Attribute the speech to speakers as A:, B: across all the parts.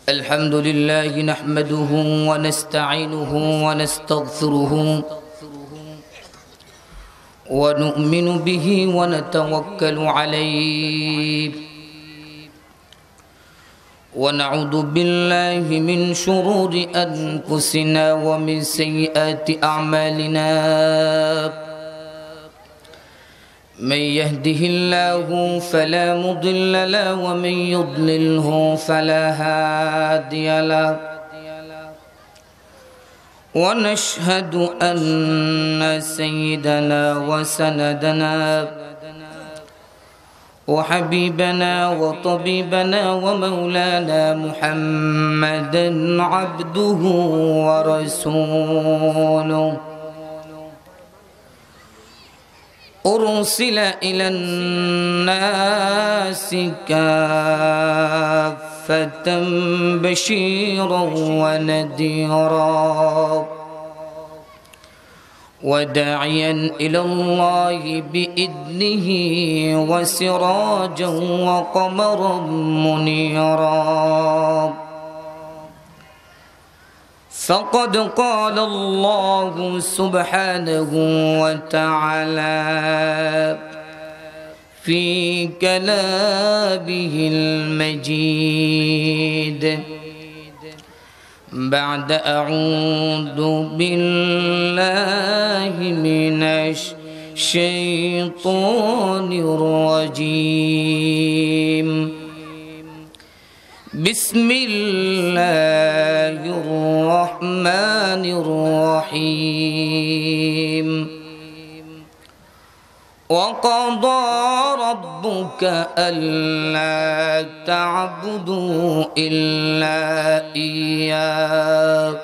A: الحمد لله نحمده ونستعينه ونستغفره ونؤمن به ونتوكل عليه ونعوذ بالله من شرور أنفسنا ومن سيئات أعمالنا من يهده الله فلا مضل له ومن يضلله فلا هادي له ونشهد أن سيدنا وسندنا وحبيبنا وطبيبنا ومولانا محمدا عبده ورسوله أرسل إلى الناس كافة بشيرا ونذيرا وداعيا إلى الله بإذنه وسراجا وقمرا منيرا فقد قال الله سبحانه وتعالى في كلامه المجيد بعد أعوذ بالله من الشيطان الرجيم بسم الله الرحمن الرحيم وقضى ربك ألا تعبدوا إلا إياه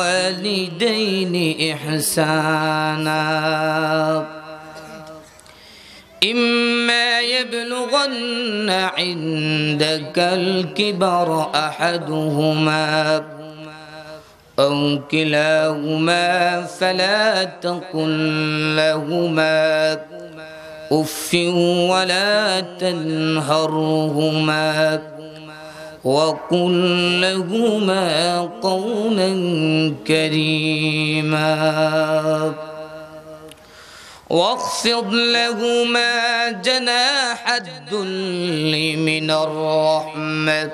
A: وبالوالدين إحسانا إما يبلغن عندك الكبر أحدهما أو كلاهما فلا تقل لهما أف ولا تنهرهما وقل لهما قولا كريما واخفض لهما جناح الذل من الرحمة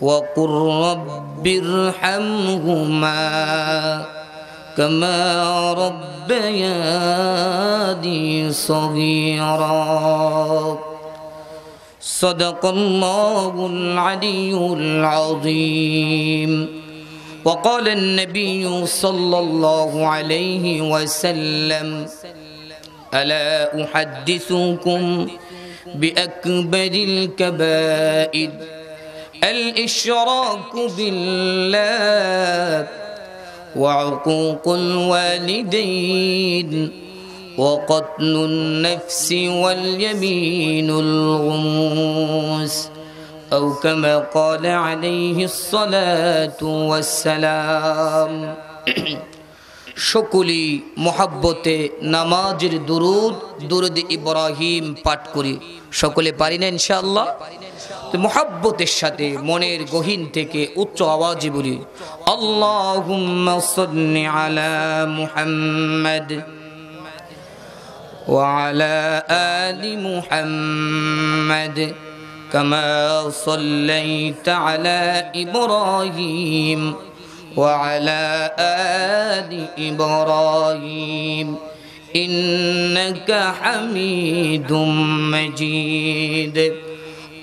A: وقل رب ارحمهما كما ربياني صغيرا صدق الله العلي العظيم وقال النبي صلى الله عليه وسلم ألا أحدثكم بأكبر الكبائر الإشراك بالله وعقوق الوالدين وقتل النفس واليمين الغموس أو كما قال عليه الصلاة والسلام সকলেই মহব্বতে নামাজের দুরুদ ইব্রাহিম পাঠ করি সকলে পারি না ইনশাআল্লাহ তো মহব্বতের সাথে মনের গহীন থেকে উচ্চ আওয়াজে বলি আল্লাহুম্মা সাল্লি আলা মুহাম্মাদ ওয়া আলা আলি মুহাম্মাদ كما صليت على إبراهيم وعلى آل إبراهيم إنك حميد مجيد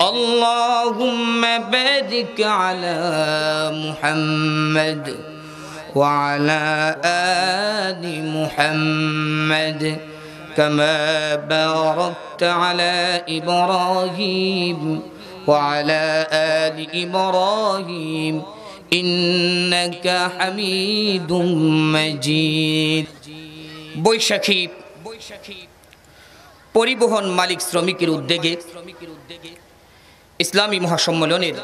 A: اللهم بارك على محمد وعلى آل محمد كما باركت على إبراهيم وعلى آل إبراهيم إنك حميد مجيد বৈশাখী পরিবহন মালিক শ্রমিকের উদ্যোগে ইসলামী মহাসম্মেলনের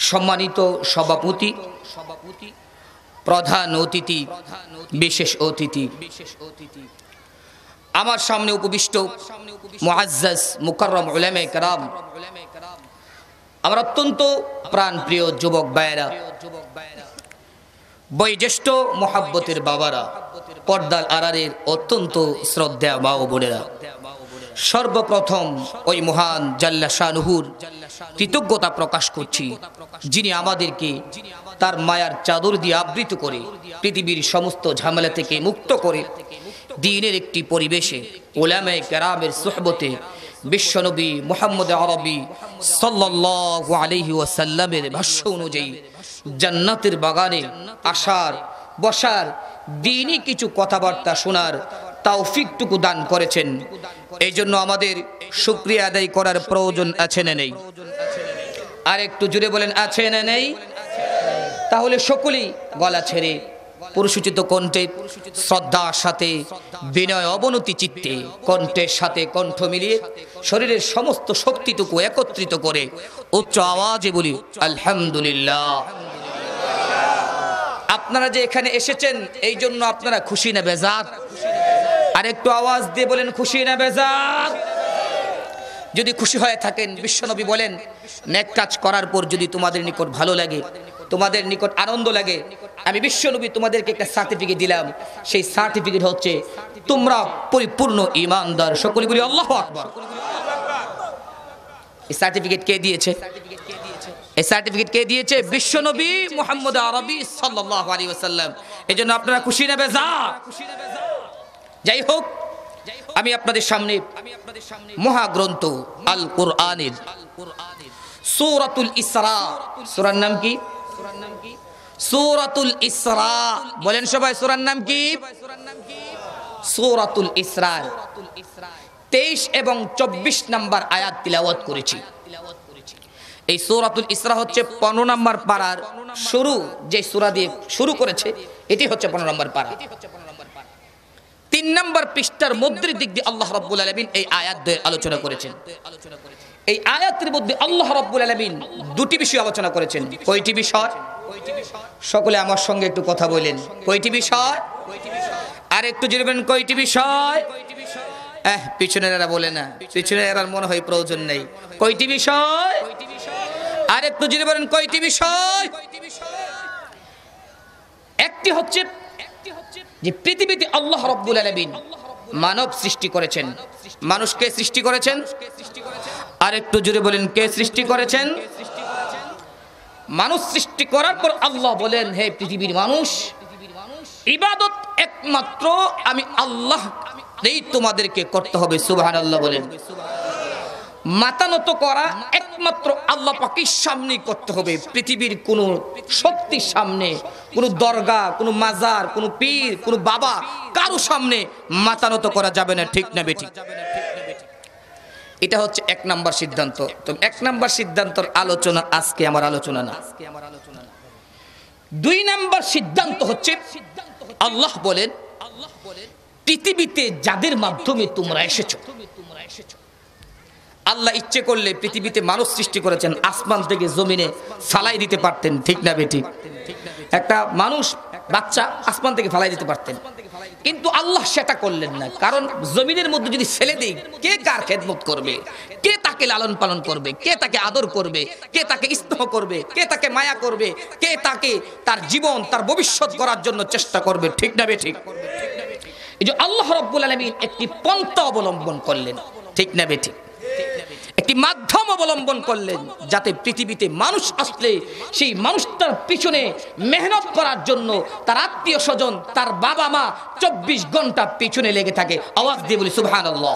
A: সম্মানিত সভাপতি প্রধান অতিথি বিশেষ অতিথি আমার সামনে উপবিষ্ট মুআজ্জাজ মুকাররম উলামায়ে কেরাম, আমার অত্যন্ত প্রাণপ্রিয় যুবক ভাইয়েরা, বয়োজ্যেষ্ঠ মুহাব্বতের বাবারা, পর্দার আড়ালের অত্যন্ত শ্রদ্ধেয় মা ও বোনেরা, সর্বপ্রথম ওই মহান জাল্লা শানুহুর কৃতজ্ঞতা প্রকাশ করছি, যিনি আমাদেরকে তার মায়ার চাদর দিয়ে আবৃত করে পৃথিবীর সমস্ত ঝামেলা থেকে মুক্ত করে দ্বীনের একটি পরিবেশে উলামায়ে কেরামের সুহবতে বিশ্বনবী মুহাম্মদ আরবি সাল্লাল্লাহু আলাইহি ওয়াসাল্লামের ভাষ্য অনুযায়ী জান্নাতের বাগানে আসার, বসার, দ্বীনি কিছু কথাবার্তা শোনার তৌফিকটুকু দান করেছেন। এই জন্য আমাদের শুকরিয়া আদায় করার প্রয়োজন আছে না নেই? আর একটু জুড়ে বলেন, আছে না নেই? তাহলে সকলেই গলা ছেড়ে পুরুষোচিত কণ্ঠে, শ্রদ্ধার সাথে, বিনয় অবনতি চিত্তে, কণ্ঠের সাথে কণ্ঠ মিলিয়ে শরীরের সমস্ত শক্তিটুকু একত্রিত করে উচ্চ আওয়াজে বলি আলহামদুলিল্লাহ। আপনারা যে এখানে এসেছেন এই জন্য আপনারা খুশি না বেজার? আর একটু আওয়াজ দিয়ে বলেন, খুশি না বেজার? যদি খুশি হয়ে থাকেন, বিশ্বনবী বলেন, নেক কাজ করার পর যদি তোমাদের নিকট ভালো লাগে, তোমাদের নিকট আনন্দ লাগে, আমি বিশ্বনবী তোমাদেরকে একটা সার্টিফিকেট দিলাম। সেই সার্টিফিকেট হচ্ছে তোমরা পরিপূর্ণ ঈমানদার। সকলে বলি আল্লাহু আকবার। এই সার্টিফিকেট কে দিয়েছে? এই সার্টিফিকেট কে দিয়েছে? বিশ্বনবী মুহাম্মদ আরবি সাল্লাল্লাহু আলাইহি ওয়াসাল্লাম। এজন্য আপনারা খুশি না বেজার? যাই হোক, আমি আপনাদের সামনে মহাগ্রন্থ আল কোরআনের সূরাতুল ইসরা, সূরার নাম কি? সূরাতুল ইসরা। বলেন সবাই, সূরার নাম কি? সূরাতুল ইসরা 23 এবং 24 নম্বর আয়াত তিলাওয়াত করেছি। এই সূরাতুল ইসরা হচ্ছে 15 নম্বর পারার শুরু, যে সূরা দিয়ে শুরু করেছে এটি হচ্ছে 15 নম্বর পারা। 3 নম্বর পৃষ্ঠার মধ্যের দিক দিয়ে আল্লাহ রাব্বুল আলামিন এই আয়াত দিয়ে আলোচনা করেছেন। এই আয়াতের মধ্যে আল্লাহ রাব্বুল আলামিন দুটি বিষয় আলোচনা করেছেন। কয়টি বিষয়? সকলে আমার সঙ্গে একটু কথা বলেন, কয়টি বিষয়? আর একটু জোরে বলেন, কয়টি বিষয়? পিছনের এরা বলে না, পিছনের এরার মনে হয় প্রয়োজন নেই। কয়টি বিষয়? আর একটু জোরে বলেন, কয়টি বিষয়? একটি হচ্ছে যে পৃথিবীতে আল্লাহ রাব্বুল আলামিন মানব সৃষ্টি করেছেন। মানুষকে সৃষ্টি করেছেন। আর একটু জোরে বলেন, কে সৃষ্টি করেছেন? মানুষ সৃষ্টি করার পর আল্লাহ বলেন, হে পৃথিবীর মানুষ, ইবাদত একমাত্র আমি আল্লাহ এই তোমাদেরকে করতে হবে। সুবহানাল্লাহ বলেন। মাথা নত করা একমাত্র আল্লাহ পাকের সামনে করতে হবে। পৃথিবীর কোন শক্তির সামনে, কোন দরগা, কোন মাজার, কোন পীর, কোন বাবা, কারো সামনে মাথা নত করা যাবে না। ঠিক না বেঠিক? এটা হচ্ছে 1 নম্বর সিদ্ধান্ত। তো 1 নম্বর সিদ্ধান্তর আলোচনা আজকে আমার আলোচনা না। 2 নম্বর সিদ্ধান্ত হচ্ছে আল্লাহ বলেন, পৃথিবীতে যাদের মাধ্যমে তোমরা এসেছো, আল্লাহ ইচ্ছে করলে পৃথিবীতে মানুষ সৃষ্টি করেছেন, আসমান থেকে জমিনে ফালাই দিতে পারতেন। ঠিক না বেঠিক? একটা মানুষ, বাচ্চা আসমান থেকে ফালাই দিতে পারতেন, কিন্তু আল্লাহ সেটা করলেন না। কারণ জমিনের মধ্যে যদি ফেলে দিই, কে কার খেদমত করবে? কে তাকে লালন পালন করবে? কে তাকে আদর করবে? কে তাকে স্নেহ করবে? কে তাকে মায়া করবে? কে তাকে তার জীবন, তার ভবিষ্যৎ করার জন্য চেষ্টা করবে? ঠিক না বেঠিক? এই যে আল্লাহ রাব্বুল আলামিন একটি পন্থা অবলম্বন করলেন। ঠিক না বেঠিক? একটি মাধ্যম অবলম্বন করলেন, যাতে পৃথিবীতে মানুষ আসলে সেই মানুষটার পিছনে মেহনত করার জন্য তার আত্মীয় স্বজন, তার বাবা মা 24 ঘন্টা পিছনে লেগে থাকে। আওয়াজ দিয়ে বলি সুবহানাল্লাহ।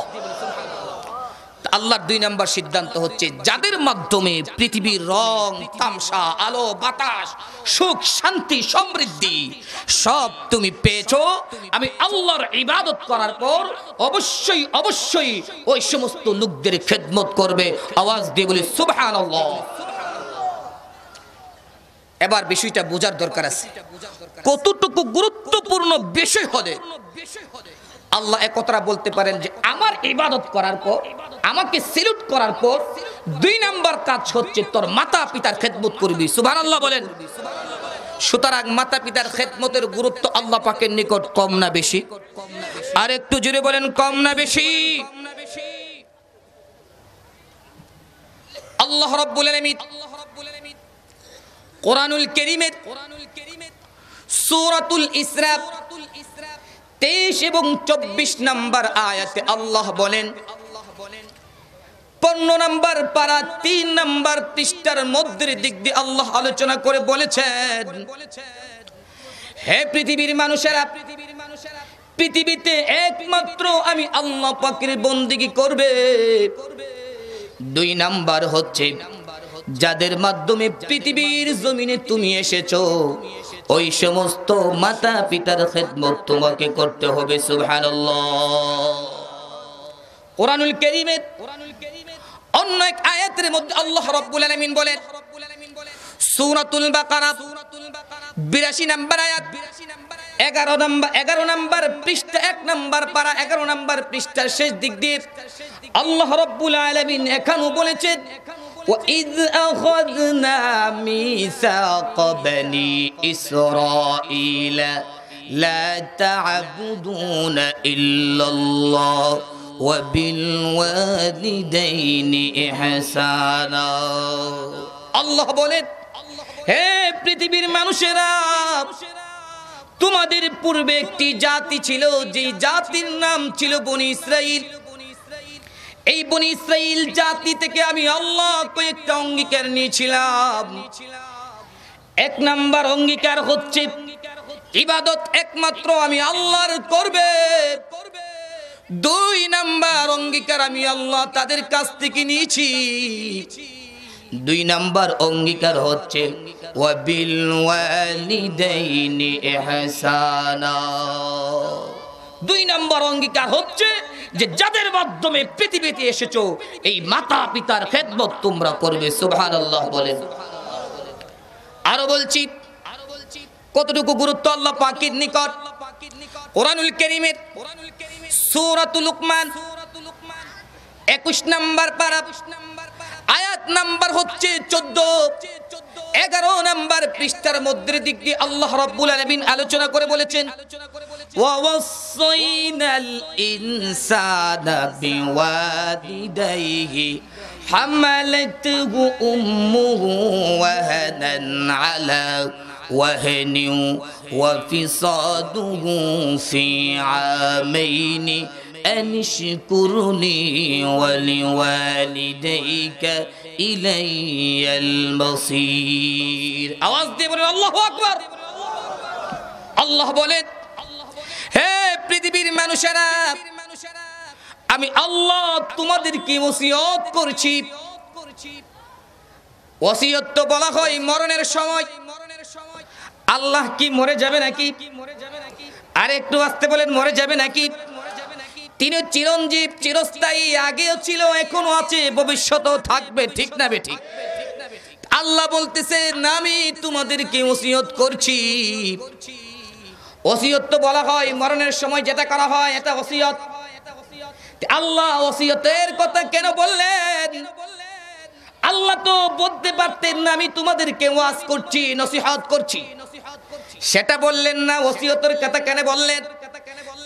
A: আল্লাহর 2 নম্বর সিদ্ধান্ত হচ্ছে, যাদের মাধ্যমে পৃথিবীর রং তামসা, আলো বাতাস, সুখ শান্তি সমৃদ্ধি সব তুমি পেয়েছো, আমি আল্লাহর ইবাদত করার পর অবশ্যই অবশ্যই ওই সমস্ত লোকদের খেদমত করবে। আওয়াজ দিয়ে বলি সুবহানাল্লাহ। এবার বিষয়টা বোঝার দরকার আছে, কতটুকু গুরুত্বপূর্ণ বিষয় হলে আল্লাহ একথা বলতে পারেন যে আমার ইবাদত করার পর, আমাকে সেলুট করার পর 2 নম্বর কাজ হচ্ছে তোর মাতা পিতার খেদমত করবি। সুবহানাল্লাহ বলেন। সুতরাং মাতা পিতার খেদমতের গুরুত্ব আল্লাহ পাকের নিকট কম না বেশি? আর একটু জোরে বলেন কম না বেশি? আল্লাহ রাব্বুল আলামিন কোরআনুল কারীমের সূরাতুল ইসরা 23 এবং 24 নম্বর আয়াতে আল্লাহ বলেন, 15 নম্বর পারা 3 নম্বর পৃষ্ঠার মধ্যের দিক দিয়ে আল্লাহ আলোচনা করে বলেছেন, হে পৃথিবীর মানুষেরা, পৃথিবীতে একমাত্র আমি আল্লাহ পাকের বন্দেগী করবে। 2 নাম্বার হচ্ছে যাদের মাধ্যমে পৃথিবীর জমিনে তুমি এসেছো ওই সমস্ত মাতা পিতার খেদমত তোমাকে করতে হবে। সুবহানাল্লাহ। কোরআনুল কারীমের অন্য এক আয়াতের মধ্যে আল্লাহ রাব্বুল আলামিন বলেন, সূরাতুল বাকারা 82 নম্বর আয়াত, 11 নম্বর পৃষ্ঠা, 1 নম্বর পারা 11 নম্বর পৃষ্ঠার শেষ দিক দিয়ে আল্লাহ রাব্বুল আলামিন এখানেও বলেছেন, وَإِذْ أَخَذْنَا مِيثَاقَ بَنِي إِسْرَائِيلَ لَا تَعْبُدُونَ إِلَّا اللَّهَ وَبِالْوَالِدَيْنِ إِحْسَانًا। আল্লাহ বলেন, হে পৃথিবীর মানুষেরা, তোমাদের পূর্বে একটি জাতি ছিল, যে জাতির নাম ছিল বনি ইসরাইল। এই বনি ইসরাইল জাতি থেকে আমি আল্লাহ কয়েকটা অঙ্গীকার নিয়েছিলাম। 1 নাম্বার অঙ্গীকার হচ্ছে ইবাদত একমাত্র আমি আল্লাহর করবে। 2 নাম্বার অঙ্গীকার আমি আল্লাহ তাদের কাছ থেকে নিয়েছি। 2 নাম্বার অঙ্গীকার হচ্ছে ওয়াবিল ওয়ালিদাইনি ইহসানা। 2 নাম্বার অঙ্গীকার হচ্ছে যে যাদের মাধ্যমে পৃথিবীতে এসেছো এই মাতা পিতার খেদমত তোমরা করবে। সুবহানাল্লাহ বলেন। আরো বলছি কতটুকু গুরুত্ব আল্লাহ পাকের নিকট। কোরআনুল কারীমের সূরাতুল লুকমান 21 নম্বর পারা আয়াত নাম্বার হচ্ছে 14, 11 নম্বর পৃষ্ঠার মধ্যের দিক দিয়ে আল্লাহ রাব্বুল আলামিন আলোচনা করে বলেছেন, ওয়াসাইনাল ইনসানা বিওয়ালিদাইহি হামালাতহু উম্মুহু ওয়াহানান আলা ওয়াহনিন ওয়া ফিসাদুহু ফি আমাইনি আনশকুরনি ওয়া লিওয়ালিদাইকা ইলাইয়াল মাসির। আওয়াজ দিয়ে বলেন আল্লাহু আকবার। আল্লাহ বলেন, হে পৃথিবীর মানুষেরা, আমি আল্লাহ তোমাদেরকে ওসিয়ত করছি। ওসিয়ত তো বলা হয় মরণের সময়। আল্লাহ কি মরে যাবে নাকি? আর একটু আস্তে বলেন, মরে যাবে নাকি? তিনি চিরঞ্জীব, চিরস্থায়ী, আগেও ছিল, এখনো আছে, ভবিষ্যতেও থাকবে। ঠিক না বে ঠিক? আল্লাহ বলতেছে না, আমি তোমাদেরকে ওসিয়ত করছি। ওসিয়ত তো বলা হয় মরণের সময় যেটা করা হয় এটা ওসিয়ত। আল্লাহ ওসিয়তের কথা কেন বললেন? আল্লাহ তো বলতে পারতেন না আমি তোমাদেরকে ওয়াজ করছি, নসিহত করছি, সেটা বললেন না। ওসিয়তের কথা কেন বললেন?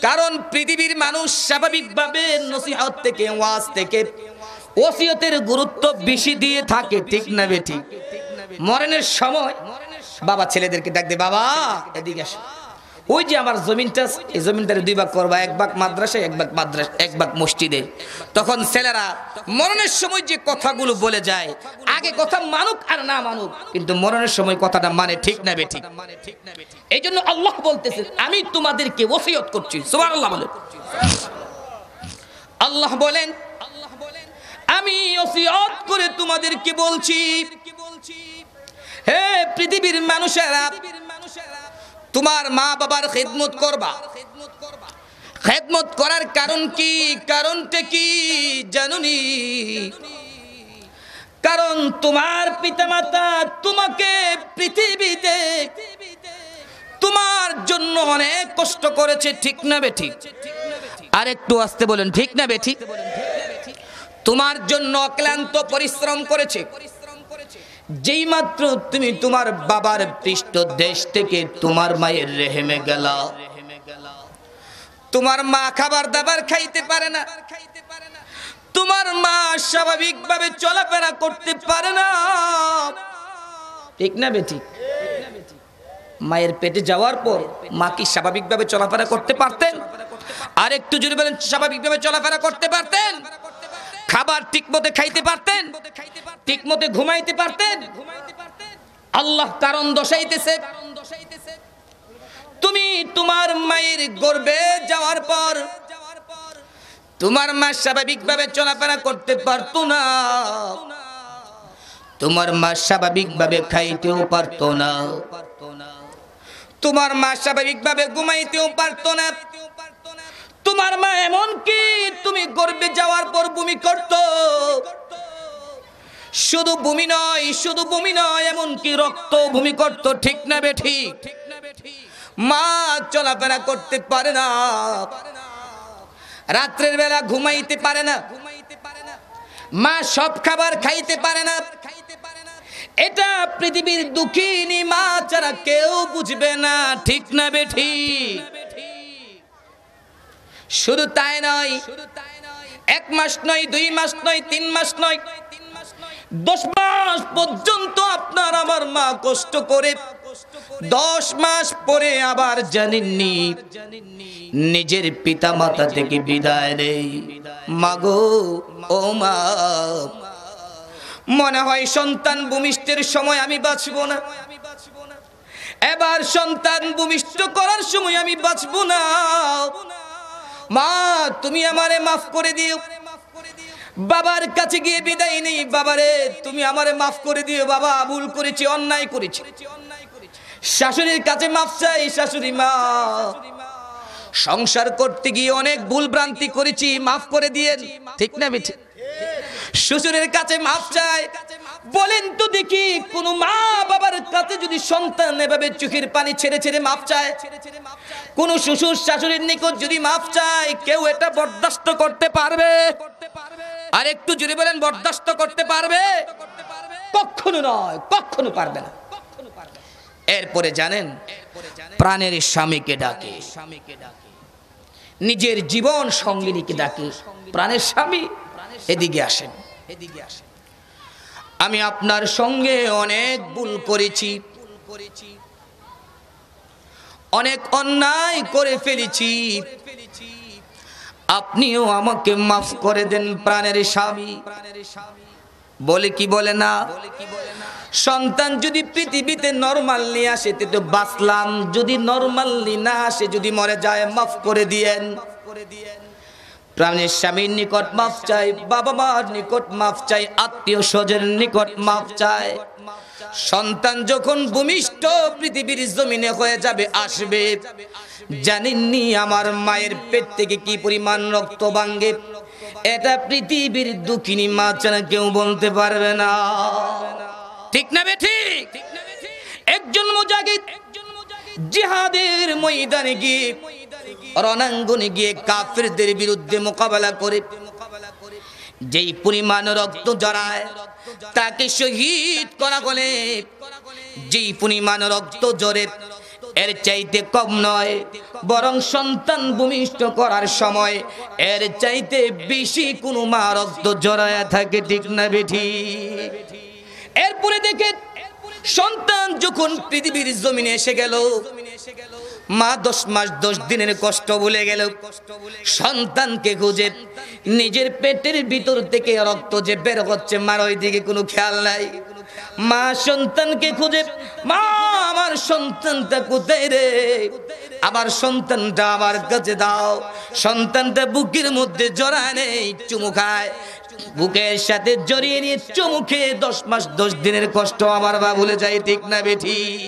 A: কারণ পৃথিবীর মানুষ স্বাভাবিকভাবে নসিহত থেকে, ওয়াজ থেকে ওসিয়তের গুরুত্ব বেশি দিয়ে থাকে। ঠিক না বে ঠিক? মরণের সময় বাবা ছেলেদেরকে ডাক দে, বাবা এদিকে আসো, ওই যে আমার জমিনটা, এই জমিনটারে 2 ভাগ করবা, 1 ভাগ মাদ্রাসায়, 1 ভাগ মসজিদে। তখন ছেলেরা মরণের সময় যে কথাগুলো বলে যায়, আগে কথা মানুক আর না মানুক, কিন্তু মরণের সময় কথাটা মানে। ঠিক না বে ঠিক? এই জন্য আল্লাহ বলতেছেন আমি তোমাদেরকে ওসিয়ত করছি। সুবহানাল্লাহ বলেন। আল্লাহ বলেন আমি ওসিয়ত করে তোমাদেরকে বলছি, হে পৃথিবীর মানুষেরা, তোমার মা বাবার খেদমত করবা। খেদমত করার কারণ কি? কারণটা কি জানুনি? কারণ তোমার পিতামাতা তোমাকে পৃথিবীতে তোমার জন্য অনেক কষ্ট করেছে। ঠিক না বে ঠিক? আর একটু আস্তে বলেন, ঠিক না বে ঠিক? তোমার জন্য অক্লান্ত পরিশ্রম করেছে। যেই মাত্র তুমি তোমার বাবার পৃষ্ঠ দেশ থেকে তোমার মায়ের রেহেমে গেলা, তোমার মা খাবার দাবার খাইতে পারে না, তোমার মা স্বাভাবিকভাবে চলাফেরা করতে পারে না, ঠিক না বেঠিক? মায়ের পেটে যাওয়ার পর মা কি স্বাভাবিকভাবে চলাফেরা করতে পারতেন? আর একটু জোরে বলেন, স্বাভাবিকভাবে চলাফেরা করতে পারতেন? খাবার ঠিকমতো খাইতে পারতেন? ঠিকমতো ঘুমাইতে পারতেন? আল্লাহ কারণ দশাইতেছে, তুমি তোমার মায়ের গর্ভে যাওয়ার পর তোমার মা স্বাভাবিকভাবে চলাফেরা করতে পারতো না, তোমার মা স্বাভাবিকভাবে খাইতেও পারতো না, তোমার মা স্বাভাবিকভাবে ঘুমাইতেও পারতো না, তোমার মা এমনকি তুমি গর্ভে যাওয়ার পর বমি করত, শুধু বমি নয়, শুধু বমি নয়, এমনকি রক্ত বমি করত, ঠিক না বেঠিক? মা চলাফেরা করতে পারে না, রাত্রের বেলা ঘুমাইতে পারে না, মা সব খাবার খাইতে পারে না। এটা পৃথিবীর দুঃখিনী মা ছাড়া কেউ বুঝবে না, ঠিক না বেঠিক? শুধু তাই নয়, 1 মাস নয়, 2 মাস নয়, 3 মাস নয়, 10 মাস পর্যন্ত আপনার আমার মা কষ্ট করে 10 মাস পরে আবার জানেননি নিজের পিতা মাতা থেকে বিদায় নেই। মাগো ও মা, মনে হয় সন্তান ভূমিষ্ঠের সময় আমি বাঁচব না, এবার সন্তান ভূমিষ্ঠ করার সময় আমি বাঁচব না, মা তুমি আমারে মাফ করে দিও। বাবার কাছে গিয়ে বিদায় নেই, বাবারে তুমি আমারে মাফ করে দিও, বাবা ভুল করেছি, অন্যায় করেছি। শাশুড়ির কাছে মাফ চাই, শাশুড়ি মা সংসার করতে গিয়ে অনেক ভুল ভ্রান্তি করেছি, মাফ করে দিয়েন, ঠিক না বেঠিক? শ্বশুরের কাছে মাফ চাই। বলেন তো দেখি, কোন মা বাবার কাছে যদি সন্তান এভাবে চোখের পানি ছেড়ে ছেড়ে মাফ চায়, কোন শ্বশুর শাশুড়ির নিকট যদি মাফ চায়, কেউ এটা বরদাস্ত করতে পারবে? আর একটু জোরে বলেন, বরদাস্ত করতে পারবে? কখনো নয়, কখনো পারবে না। এরপরে জানেন, প্রাণের স্বামীকে ডাকে, নিজের জীবন সঙ্গিনীকে ডাকে, প্রাণের স্বামী এদিকে আসেন, আমি আপনার সঙ্গে অনেক ভুল করেছি, অনেক অন্যায় করে ফেলেছি, আপনিও আমাকে মাফ করে দেন প্রাণের স্বামী। বলে কি বলে না? সন্তান যদি পৃথিবীতে নরমালি আসে তো বাঁচলাম, যদি নরমালি না আসে, যদি মরে যায়, মাফ করে দিয়েন। প্রাণের স্বামীর নিকট মাফ চাই, বাবা মার নিকট মাফ চাই, আত্মীয় স্বজনের নিকট মাফ চাই। সন্তান যখন ভূমিষ্ঠ পৃথিবীর জমিনে হয়ে যাবে, আসবে, জানেননি আমার মায়ের পেট থেকে কি পরিমাণ রক্ত ভাঙে? এটা পৃথিবীর দুঃখিনী মা ছাড়া কেউ বলতে পারবে না, ঠিক না বেঠিক? একজন মুজাহিদ জিহাদের ময়দানে গিয়ে, রণাঙ্গনে গিয়ে কাফেরদের বিরুদ্ধে মোকাবেলা করে যেই পরিমাণ রক্ত ঝরায়, তাকে শহীদ করা হলে যেই পরিমাণ রক্ত ঝরে, এর চাইতে কম নয়, বরং সন্তান ভূমিষ্ঠ করার সময় এর চাইতে বেশি কোন মা রক্ত ঝরায় থাকে, ঠিক না বেঠিক? এরপরে দেখে সন্তান যখন পৃথিবীর জমিনে এসে গেল, মা 10 মাস 10 দিনের কষ্ট ভুলে গেল, সন্তানকে খুঁজে নিজের পেটের ভিতর থেকে রক্ত যে বের হচ্ছে, মার ওই দিকে কোনো খেয়াল নাই। মা সন্তানকে খুঁজে, মা আমার সন্তানটা কোথায় রে, আমার সন্তানটা আমার কাছে দাও। সন্তানটা বুকের মধ্যে জড়ায় নেই, চুমু খায়, বুকের সাথে জড়িয়ে নিয়ে চুমু খেয়ে 10 মাস 10 দিনের কষ্ট আমার বা ভুলে যায়, ঠিক না বেঠিক?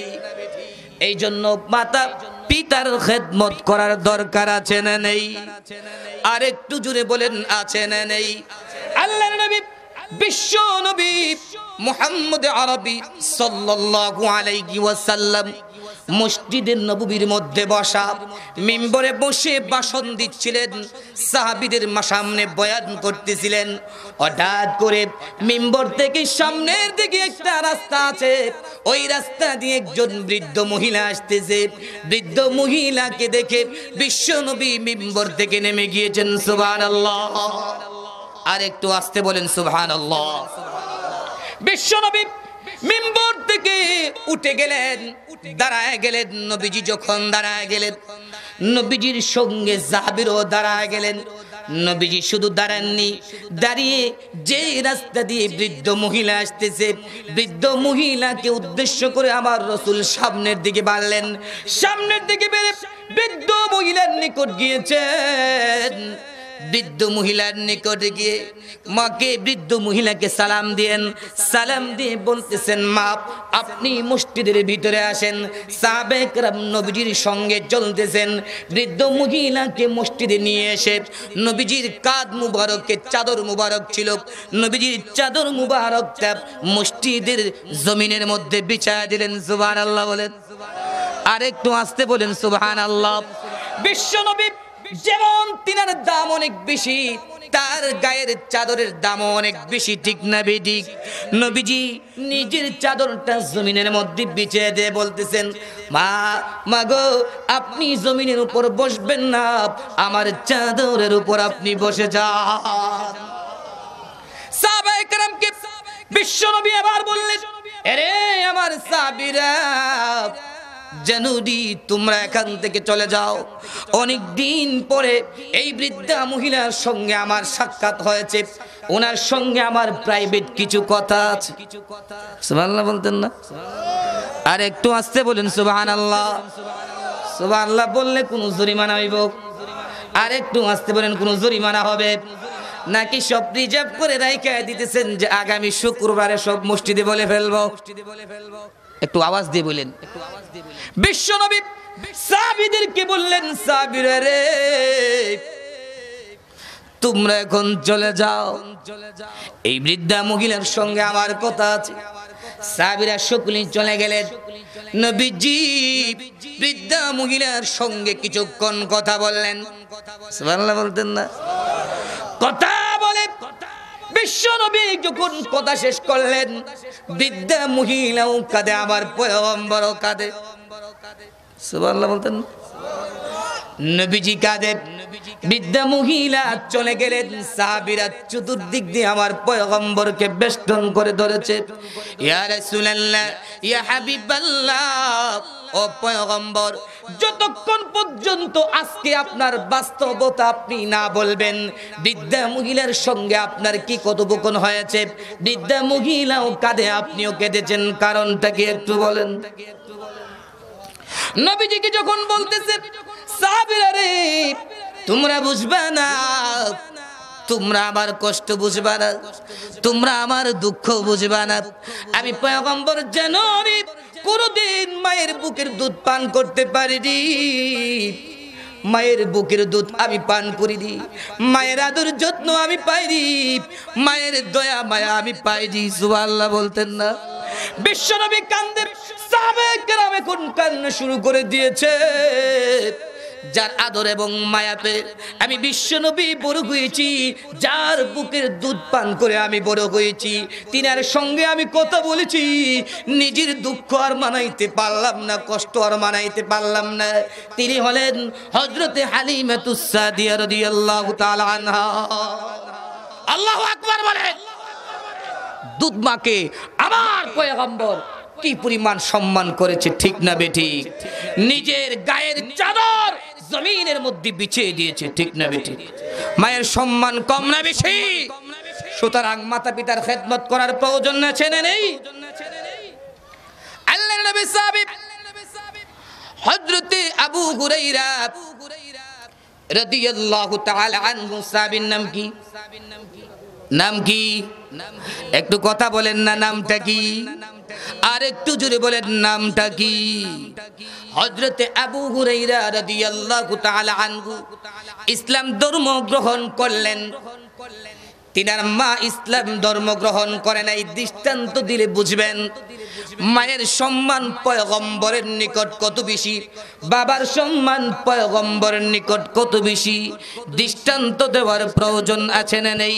A: এই জন্য মাতা পিতার খেদমত করার দরকার আছে না নেই? আর একটু জুড়ে বলেন, আছে না নেই? আল্লাহর নবী, বিশ্ব নবী মুহাম্মদ আরবি সাল্লাল্লাহু আলাইহি ওয়াসাল্লাম মসজিদের নববীর মধ্যে বসা, মিম্বরে বসে ভাষণ দিচ্ছিলেন, সাহাবীদের সামনে বয়ান করতেছিলেন। হঠাৎ করে মিম্বর থেকে সামনের দিকে একটা রাস্তা আছে, ওই রাস্তা দিয়ে একজন বৃদ্ধ মহিলা আসতেছে। বৃদ্ধ মহিলাকে দেখে বিশ্বনবী মিম্বর থেকে নেমে গিয়েছেন। সুবহানাল্লাহ। আর একটু আস্তে বলেন সুবহানাল্লাহ। বিশ্বনবী মিম্বর থেকে উঠে গেলেন, দাঁড়ায় গেলেন। নবীজি যখন দাঁড়ায় গেলেন, নবীজির সঙ্গে সাহাবীরাও দাঁড়ায় গেলেন। নবীজি শুধু দাঁড়াননি, দাঁড়িয়ে যে রাস্তা দিয়ে বৃদ্ধ মহিলা আসতেছে, বৃদ্ধ মহিলাকে উদ্দেশ্য করে আমার রাসূল সামনের দিকে বাড়লেন। সামনের দিকে বেড়ে বৃদ্ধ মহিলার নিকট গিয়েছেন। বৃদ্ধ মহিলার নিকটে গিয়ে মাকে, বৃদ্ধ মহিলাকে সালাম দিয়েন। সালাম দিয়ে বলতেছেন, মা আপনি মসজিদের ভিতরে আসেন। সাহাবে কেরাম নবীজির সঙ্গে চলতেছেন। বৃদ্ধ মহিলাকে মসজিদে নিয়ে এসে নবীজির কাঁধ মুবারকে চাদর মুবারক ছিল, নবীজির চাদর মুবারকটা মসজিদের জমিনের মধ্যে বিছায়া দিলেন। সুবহানাল্লাহ বলেন। আর একটু আস্তে বলেন সুবহানাল্লাহ। বিশ্বনবী যেমন তিনার দাম অনেক বেশি, তার গায়ের চাদরের দাম অনেক বেশি, ঠিক না বেঠিক? নবীজি নিজের চাদরটা জমিনের মধ্যে বিছিয়ে দিয়ে বলতেছেন, মা গো আপনি জমিনের উপর বসবেন না, আমার চাদরের উপর আপনি বসে যান। সাহাবায়ে কেরামকে বিশ্বনবী আবার বললেন, আরে আমার সাহাবীরা, জানুদি তোমরা এখান থেকে চলে যাও। অনেক দিন পরে এই বৃদ্ধা মহিলার সঙ্গে আমার সাক্ষাৎ হয়েছে, ওনার সঙ্গে আমার প্রাইভেট কিছু কথা আছে। সুবহানাল্লাহ বলতেন না? আর একটু আস্তে বলেন সুবহানাল্লাহ। সুবহানাল্লাহ বললে কোনো জরিমানা হইব? আর একটু আস্তে বলেন, কোনো জরিমানা হবে নাকি সব রিজার্ভ করে রাইখা দিতেছেন যে আগামী শুক্রবারে সব মসজিদে বলে ফেলবো? একটু আওয়াজ দিয়ে বলেন। বিশ্বনবী সাহাবীদেরকে বললেন, সাহাবীরা রে তোমরা এখন চলে যাও, এই বৃদ্ধা মহিলার সঙ্গে আমার কথা আছে। সাহাবীরা সকলেই চলে গেলেন। নবীজি বৃদ্ধা মহিলার সঙ্গে কিছুক্ষণ কথা বললেন। সুবহানাল্লাহ বলতেন না? কথা বলে বিশ্বনবী যখন কথা শেষ করলেন, বৃদ্ধা মহিলাও কাঁদে, আমার পয়গম্বরও কাঁদে। সুবহানাল্লাহ বলতেন? নবীজি কাঁদে, বৃদ্ধা মহিলা চলে গেলেন। সাহাবীরা চতুর্দিক দিয়ে আমার পয়গম্বরকে বেষ্টন করে ধরেছে। ইয়া রাসূলুল্লাহ, ইয়া হাবিবাল্লাহ, ও পয়গম্বর, যতক্ষণ পর্যন্ত আজকে আপনার বাস্তবতা আপনি না বলবেন, বৃদ্ধা মহিলার সঙ্গে আপনার কি কথোপকথন হয়েছে। বৃদ্ধা মহিলাও কাঁদে, আপনিও কেঁদেছেন, কারণটা কি একটু বলেন। নবীজিকে যখন বলতেছে, সাহাবীরা রে তোমরা বুঝবা না, তোমরা আমার কষ্ট বুঝবা না, তোমরা আমার দুঃখ বুঝবা না। আমি পয়গম্বর যেন আমি কোনদিন মায়ের বুকের দুধ পান করতে পারিনি, মায়ের বুকের দুধ আমি পান করিনি, মায়ের আদর যত্ন আমি পাইনি, মায়ের দয়া মায়া আমি পাইনি। সুবহানাল্লাহ বলতেন না? বিশ্বনবী কাঁদে, সাহাবায়ে কেরাম এখন কান্না শুরু করে দিয়েছে। যার আদর এবং মায়াতে আমি বিশ্বনবী বড় হয়েছি, যার বুকের দুধ পান করে আমি বড় হয়েছি, তিনার সঙ্গে আমি কথা বলেছি, নিজের দুঃখ আর মানাইতে পারলাম না, কষ্ট আর মানাইতে পারলাম না। তিনি হলেন হযরতে হালিমাতুস সাদিয়া রাদিয়াল্লাহু তাআলা আনহা। আল্লাহু আকবার বলেন। দুধ মাকে আমার পয়গম্বর কি পরিমাণ সম্মান করেছে, ঠিক না বেঠিক? নিজের গায়ের চাদর জমিনের মধ্যে বিছিয়ে দিয়েছে, ঠিক না বেঠিক? মায়ের সম্মান কম না বেশি? সুতরাং মাতা পিতার খেদমত করার প্রয়োজন আছে না নেই? আল্লাহর নবী সাহাবী হযরতে আবু হুরায়রা রাদিয়াল্লাহু তাআলা আনহু, সাহাবীর নাম কি? নাম কি? একটু কথা বলেন না, নামটা কি? আর একটু জোরে বলেন, নামটা কি? হযরতে আবু হুরায়রা রাদিয়াল্লাহু তাআলা আনহু ইসলাম ধর্ম গ্রহণ করলেন। তিনার মা ইসলাম ধর্ম গ্রহণ করে নাই। দৃষ্টান্ত দিলে বুঝবেন মায়ের সম্মান পয়গম্বরের নিকট কত বেশি, বাবার সম্মান পয়গম্বরের নিকট কত বেশি। দৃষ্টান্ত দেওয়ার প্রয়োজন আছে না নেই?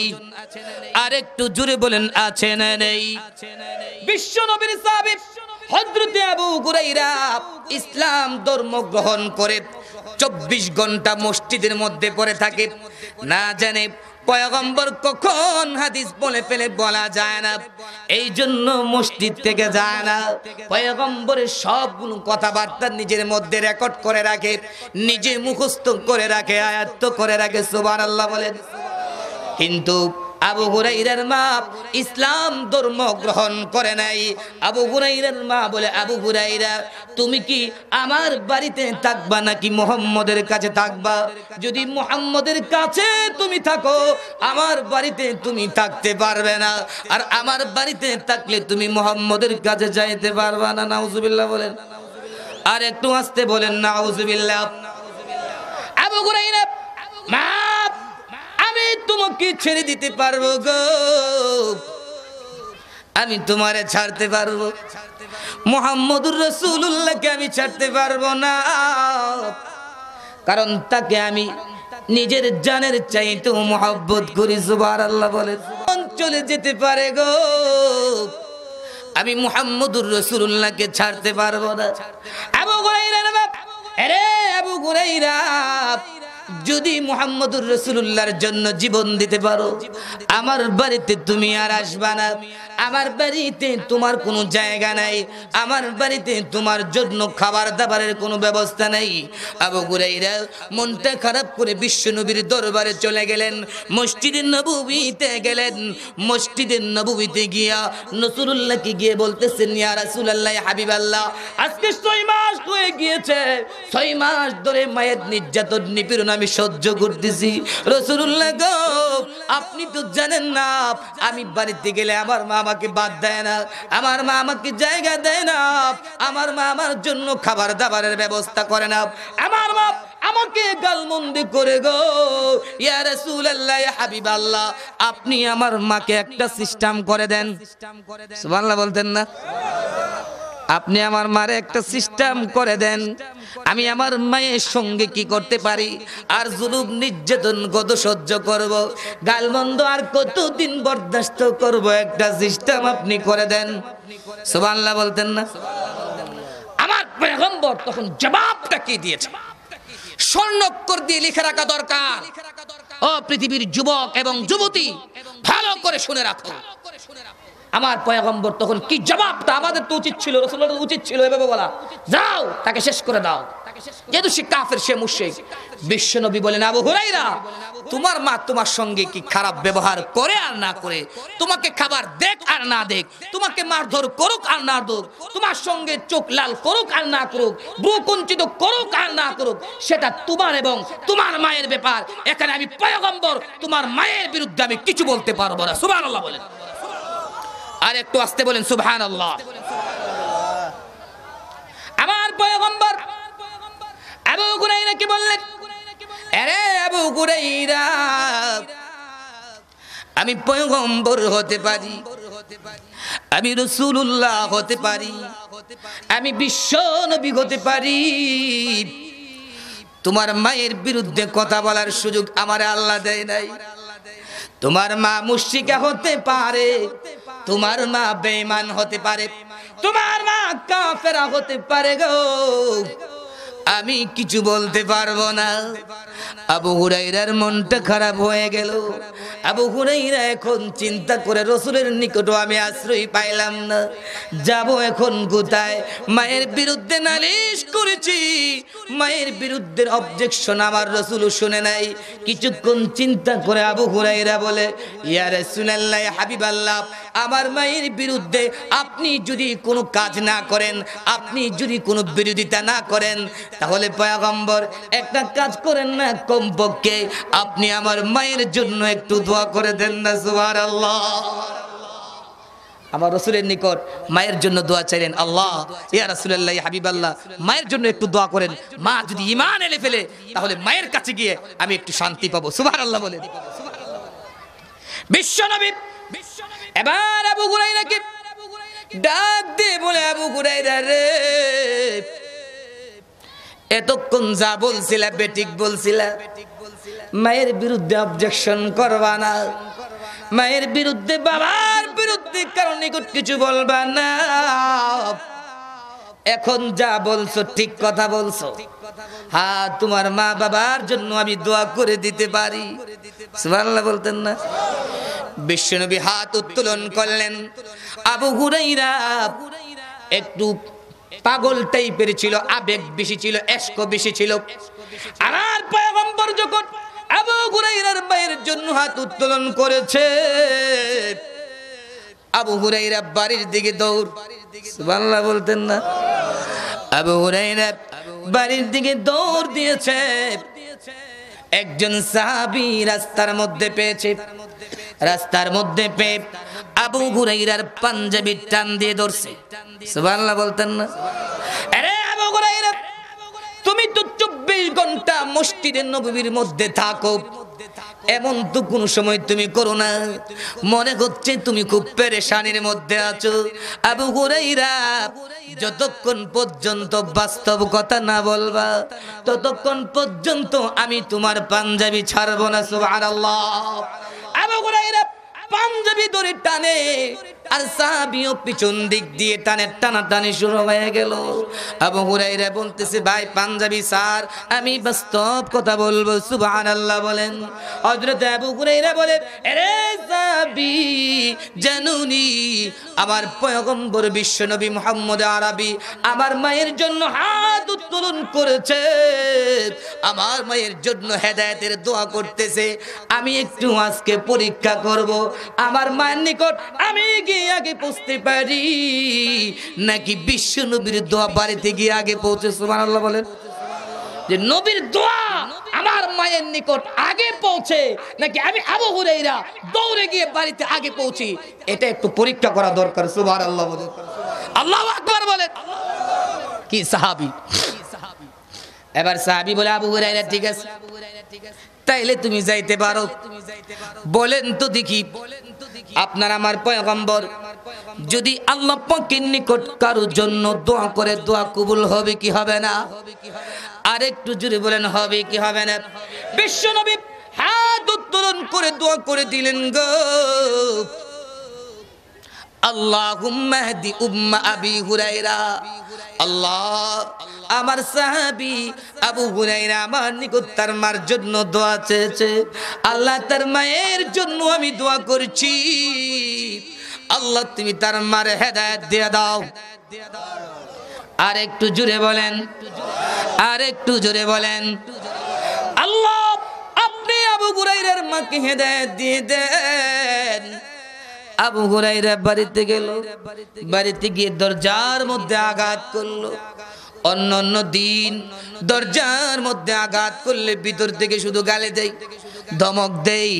A: আর একটু জোরে বলেন, আছে না নেই? বিশ্ব নবীর সাহাবী হযরতে আবু হুরায়রা ইসলাম ধর্ম গ্রহণ করে 24 ঘন্টা মসজিদের মধ্যে পড়ে থাকে। না জানে পয়গম্বর কখন হাদিস বলে ফেলে বলা যায় না, এই জন্য মসজিদ থেকে যায় না। পয়গম্বরের সবগুলো কথাবার্তা নিজের মধ্যে রেকর্ড করে রাখে, নিজে মুখস্থ করে রাখে, আয়ত্ত করে রাখে। সুবহানাল্লাহ বলেন। কিন্তু আবু হুরায়রার মা ইসলাম ধর্ম গ্রহণ করে নাই। আবু হুরায়রার মা বলে, আবু হুরায়রা তুমি কি আমার বাড়িতে থাকবা নাকি মুহাম্মদের কাছে থাকবা? যদি মুহাম্মদের কাছে তুমি থাকো আমার বাড়িতে তুমি থাকতে পারবে না, আর আমার বাড়িতে থাকলে তুমি মুহাম্মদের কাছে যাইতে পারবা না। নাউজুবিল্লাহ বলেন। আর একটু আস্তে বলেন, নাউজুবিল্লাহ। আবু হুরায়রা, মা আমি তোমাকে ছেড়ে দিতে পারবো গো, আমি তোমারে ছাড়তে পারবো, মুহাম্মদুর রাসূলুল্লাহকে আমি ছাড়তে পারবো না, কারণ তাকে আমি নিজের জানের চাইতে মহব্বত করি। সুবহানাল্লাহ বলেন। চলে যেতে পারে গো, আমি মুহাম্মদুর রাসূলুল্লাহকে ছাড়তে পারবো না। আবু হুরায়রা, আরে আবু হুরায়রা যদি মুহাম্মদুর রাসূলুল্লাহর জন্য জীবন দিতে পারো আমার বাড়িতে তুমি আর আসবা না, আমার বাড়িতে তোমার কোনো জায়গা নাই, আমার বাড়িতে তোমার জন্য খাবার দাবারের কোনো ব্যবস্থা নাই। আবু হুরায়রা মনটা খারাপ করে বিশ্বনবীর দরবারে চলে গেলেন, মসজিদে নববীতে গেলেন। মসজিদে নববীতে গিয়া রাসূলুল্লাহকে গিয়ে বলতেছেন, ইয়া রাসূলুল্লাহ, হাবিবাল্লাহ, আজকে 6 মাস হয়ে গিয়েছে, 6 মাস ধরে মায়ের নির্যাতন নিপীড়ন আমি সহ্য করতেছি। রাসূলুল্লাহ গো, আপনি তো জানেন না আমি বাড়িতে গেলে আমার মা আমাকে বাদ দেয় না, আমার মা আমাকে জায়গা দেয় না, আমার মা আমার জন্য খাবার দাবারের ব্যবস্থা করে না, আমার মা আমাকে গালমন্দি করে গো। ইয়া রাসূলুল্লাহ, ইয়া হাবিবাল্লাহ, আপনি আমার মাকে একটা সিস্টেম করে দেন। সুবহানাল্লাহ বলতেন না? আপনি আমার মারে একটা সিস্টেম করে দেন, আমি আমার মায়ের সঙ্গে কি করতে পারি, আর জুলুম নির্যাতন কত সহ্য করব, গালমন্দ আর কতদিন বরদাস্ত করব, একটা সিস্টেম আপনি করে দেন। সুবহানাল্লাহ বলতেন না? আমার পয়গম্বর তখন জবাবটা কি দিয়েছে স্বর্ণাক্ষর দিয়ে লিখে রাখা দরকার। ও পৃথিবীর যুবক এবং যুবতী, ভালো করে শুনে রাখো। আমার পয়গম্বর তখন কি জবাবটা, আমাদের তো উচিত ছিল, রাসূলুল্লাহর উচিত ছিল এভাবে বলা, যাও তাকে শেষ করে দাও, যেহেতু সে কাফের, সে মুশরিক। বিশ্বনবী বলেন, আবু হুরায়রা, তোমার মা তোমার সঙ্গে কি খারাপ ব্যবহার করে আর না করে, তোমাকে খাবার দেখ আর না দেখ, তোমাকে মারধর করুক আর না করুক, তোমার সঙ্গে চোখ লাল করুক আর না করুক, বুক কুঞ্চিত করুক আর না করুক, সেটা তোমার এবং তোমার মায়ের ব্যাপার। এখানে আমি পয়গম্বর তোমার মায়ের বিরুদ্ধে আমি কিছু বলতে পারবো না। সুবহানাল্লাহ বলেন। আর একটু আস্তে বলেন, সুবহানাল্লাহ। আমার পয়গম্বর আবু হুরায়রা কি বললেন, আরে আবু হুরায়রা, আমি পয়গম্বর হতে পারি, আমি রাসূলুল্লাহ হতে পারি, আমি বিশ্ব নবী হতে পারি, তোমার মায়ের বিরুদ্ধে কথা বলার সুযোগ আমার আল্লাহ দেয় নাই। তোমার মা মুশরিকা হতে পারে, তোমার মা বেঈমান হতে পারে, তোমার মা কাফেরা হতে পারে গো, আমি কিছু বলতে পারবো না। আবু হুরায়রার মনটা খারাপ হয়ে গেল। আবু হুরায়রা এখন চিন্তা করে, রাসূলের নিকটও আমি আশ্রয় পাইলাম না, যাব এখন কোথায়? মায়ের বিরুদ্ধে নালিশ করেছি, মায়ের বিরুদ্ধে অবজেকশন আমার রাসূল শুনে নাই। কিছুক্ষণ চিন্তা করে আবু হুরায়রা বলে, ইয়া রাসূলুল্লাহ, ইয়া হাবিবাল্লাহ, আমার মায়ের বিরুদ্ধে আপনি যদি কোনো কাজ না করেন, আপনি যদি কোনো বিরোধিতা না করেন, তাহলে পয়গম্বর একটা কাজ করেন না, কমপক্ষে আপনি আমার মায়ের জন্য একটু দোয়া করে দেন না। সুবহানাল্লাহ। আমার রাসূলের নিকট মায়ের জন্য দোয়া চাইলেন, আল্লাহ, ইয়া রাসূলুল্লাহ, ইয়া হাবিবাল্লাহ, মায়ের জন্য একটু দোয়া করেন, মা যদি ঈমান এনে ফেলে তাহলে মায়ের কাছে গিয়ে আমি একটু শান্তি পাবো। সুবহানাল্লাহ বলেন। বিশ্বনবী এবার আবু হুরায়রাকে ডাক দিয়ে বলে, আবু হুরায়রা রে, এতক্ষণ যা বলছিলা বেঠিক বলছিলা, মায়ের বিরুদ্ধে অবজেকশন করবা না, মায়ের বিরুদ্ধে বাবার বিরুদ্ধে কারো নিকট কিছু বলবা না, এখন যা বলছো ঠিক কথা বলছো, হ্যাঁ তোমার মা বাবার জন্য আমি দোয়া করে দিতে পারি। সুবহানাল্লাহ বলতেন না? বিশ্বনবী হাত উত্তোলন করলেন। আবু হুরায়রা একটু পাগল টাইপের ছিল, আবেগ বেশি ছিল, এশক বেশি ছিল। আর পয়গম্বর যখন আবু হুরায়রার মায়ের জন্য হাত উত্তোলন করেছে, আবু হুরায়রা বাড়ির দিকে দৌড়। সুবহানাল্লাহ বলতেন না? আবু হুরায়রা বাড়ির দিকে দৌড় দিয়েছে। একজন সাহাবী রাস্তার মধ্যে পেয়েছে, রাস্তার মধ্যে পেয়ে আবু হুরায়রার পাঞ্জাবি টান দিয়ে ধরছে। সুবহানাল্লাহ বলতেন না? আরে আবু হুরায়রা, তুমি তো 24 ঘন্টা মসজিদে নববীর মধ্যে থাকো, এমন তো কোন সময় তুমি করো না, মনে হচ্ছে তুমি খুব পেরেশানির মধ্যে আছো। আবু হুরায়রা, যতক্ষণ পর্যন্ত বাস্তব কথা না বলবা ততক্ষণ পর্যন্ত আমি তোমার পাঞ্জাবি ছাড়বো না। সুবহানাল্লাহ। আবু হুরায়রা পাঞ্জাবি ধরে টানে, আর সাহাবীও পিছন দিক দিয়ে টানাটানি শুরু হয়ে গেল। আবু হুরায়রা বলতেছে, ভাই পাঞ্জাবি স্যার, আমি বাস্তব কথা বলবো। সুবহানাল্লাহ বলেন। হযরত আবু হুরায়রা বলে, আরে সাহাবী, জানুনি আমার পয়গম্বর বিশ্বনবী মুহাম্মদ আরবী আমার মায়ের জন্য হাত উত্তোলন করেছে, আমার মায়ের জন্য হেদায়েতের দোয়া করতেছে, আমি একটু আজকে পরীক্ষা করব আমার মায়ের নিকট আমি আগে পৌঁছতে পারি নাকি বিশ্ব নবীর দোয়া বাড়িতে গিয়ে আগে পৌঁছে। সুবহানাল্লাহ বলেন। যে নবীর দোয়া আমার মায়ের নিকট আগে পৌঁছে নাকি আমি আবু হুরায়রা দৌড়ে গিয়ে বাড়িতে আগে পৌঁছি, এটা একটু পরীক্ষা করা দরকার। সুবহানাল্লাহ বলেন। আল্লাহু আকবার বলেন। কি সাহাবী! এবার সাহাবী বলে, আবু হুরায়রা ঠিক আছে, তাইলে তুমি যাইতে পারো। বলেন তো দেখি, আপনার আমার পয়গম্বর যদি আল্লাহ পাকের নিকট কারোর জন্য দোয়া করে, দোয়া কবুল হবে কি হবে না? আরেকটু জোরে বলেন, হবে কি হবে না? বিশ্বনবী হাত উত্তোলন করে দোয়া করে দিলেন গো, আল্লাহুম্মা হদি উম্মা আবি হুরায়রা। আল্লাহ, আমার সাহাবী আবু হুরায়রা আমার নিকট তার মার জন্য দোয়া চেয়েছে, আল্লাহ তার মায়ের জন্য আমি দোয়া করছি, আল্লাহ তুমি তার মার হেদায়েত দিয়ে দাও। আর একটু জোরে বলেন, আর একটু জোরে বলেন, আল্লাহ আপনি আবু হুরায়রার মাকে হেদায়েত দিয়ে দেন। আবু হুরায়রা বাড়িতে গেল, বাড়িতে গিয়ে দরজার মধ্যে আঘাত করলো। অন্য দিন দরজার মধ্যে আঘাত করলে ভিতর থেকে শুধু গালে দেই, ধমক দেই,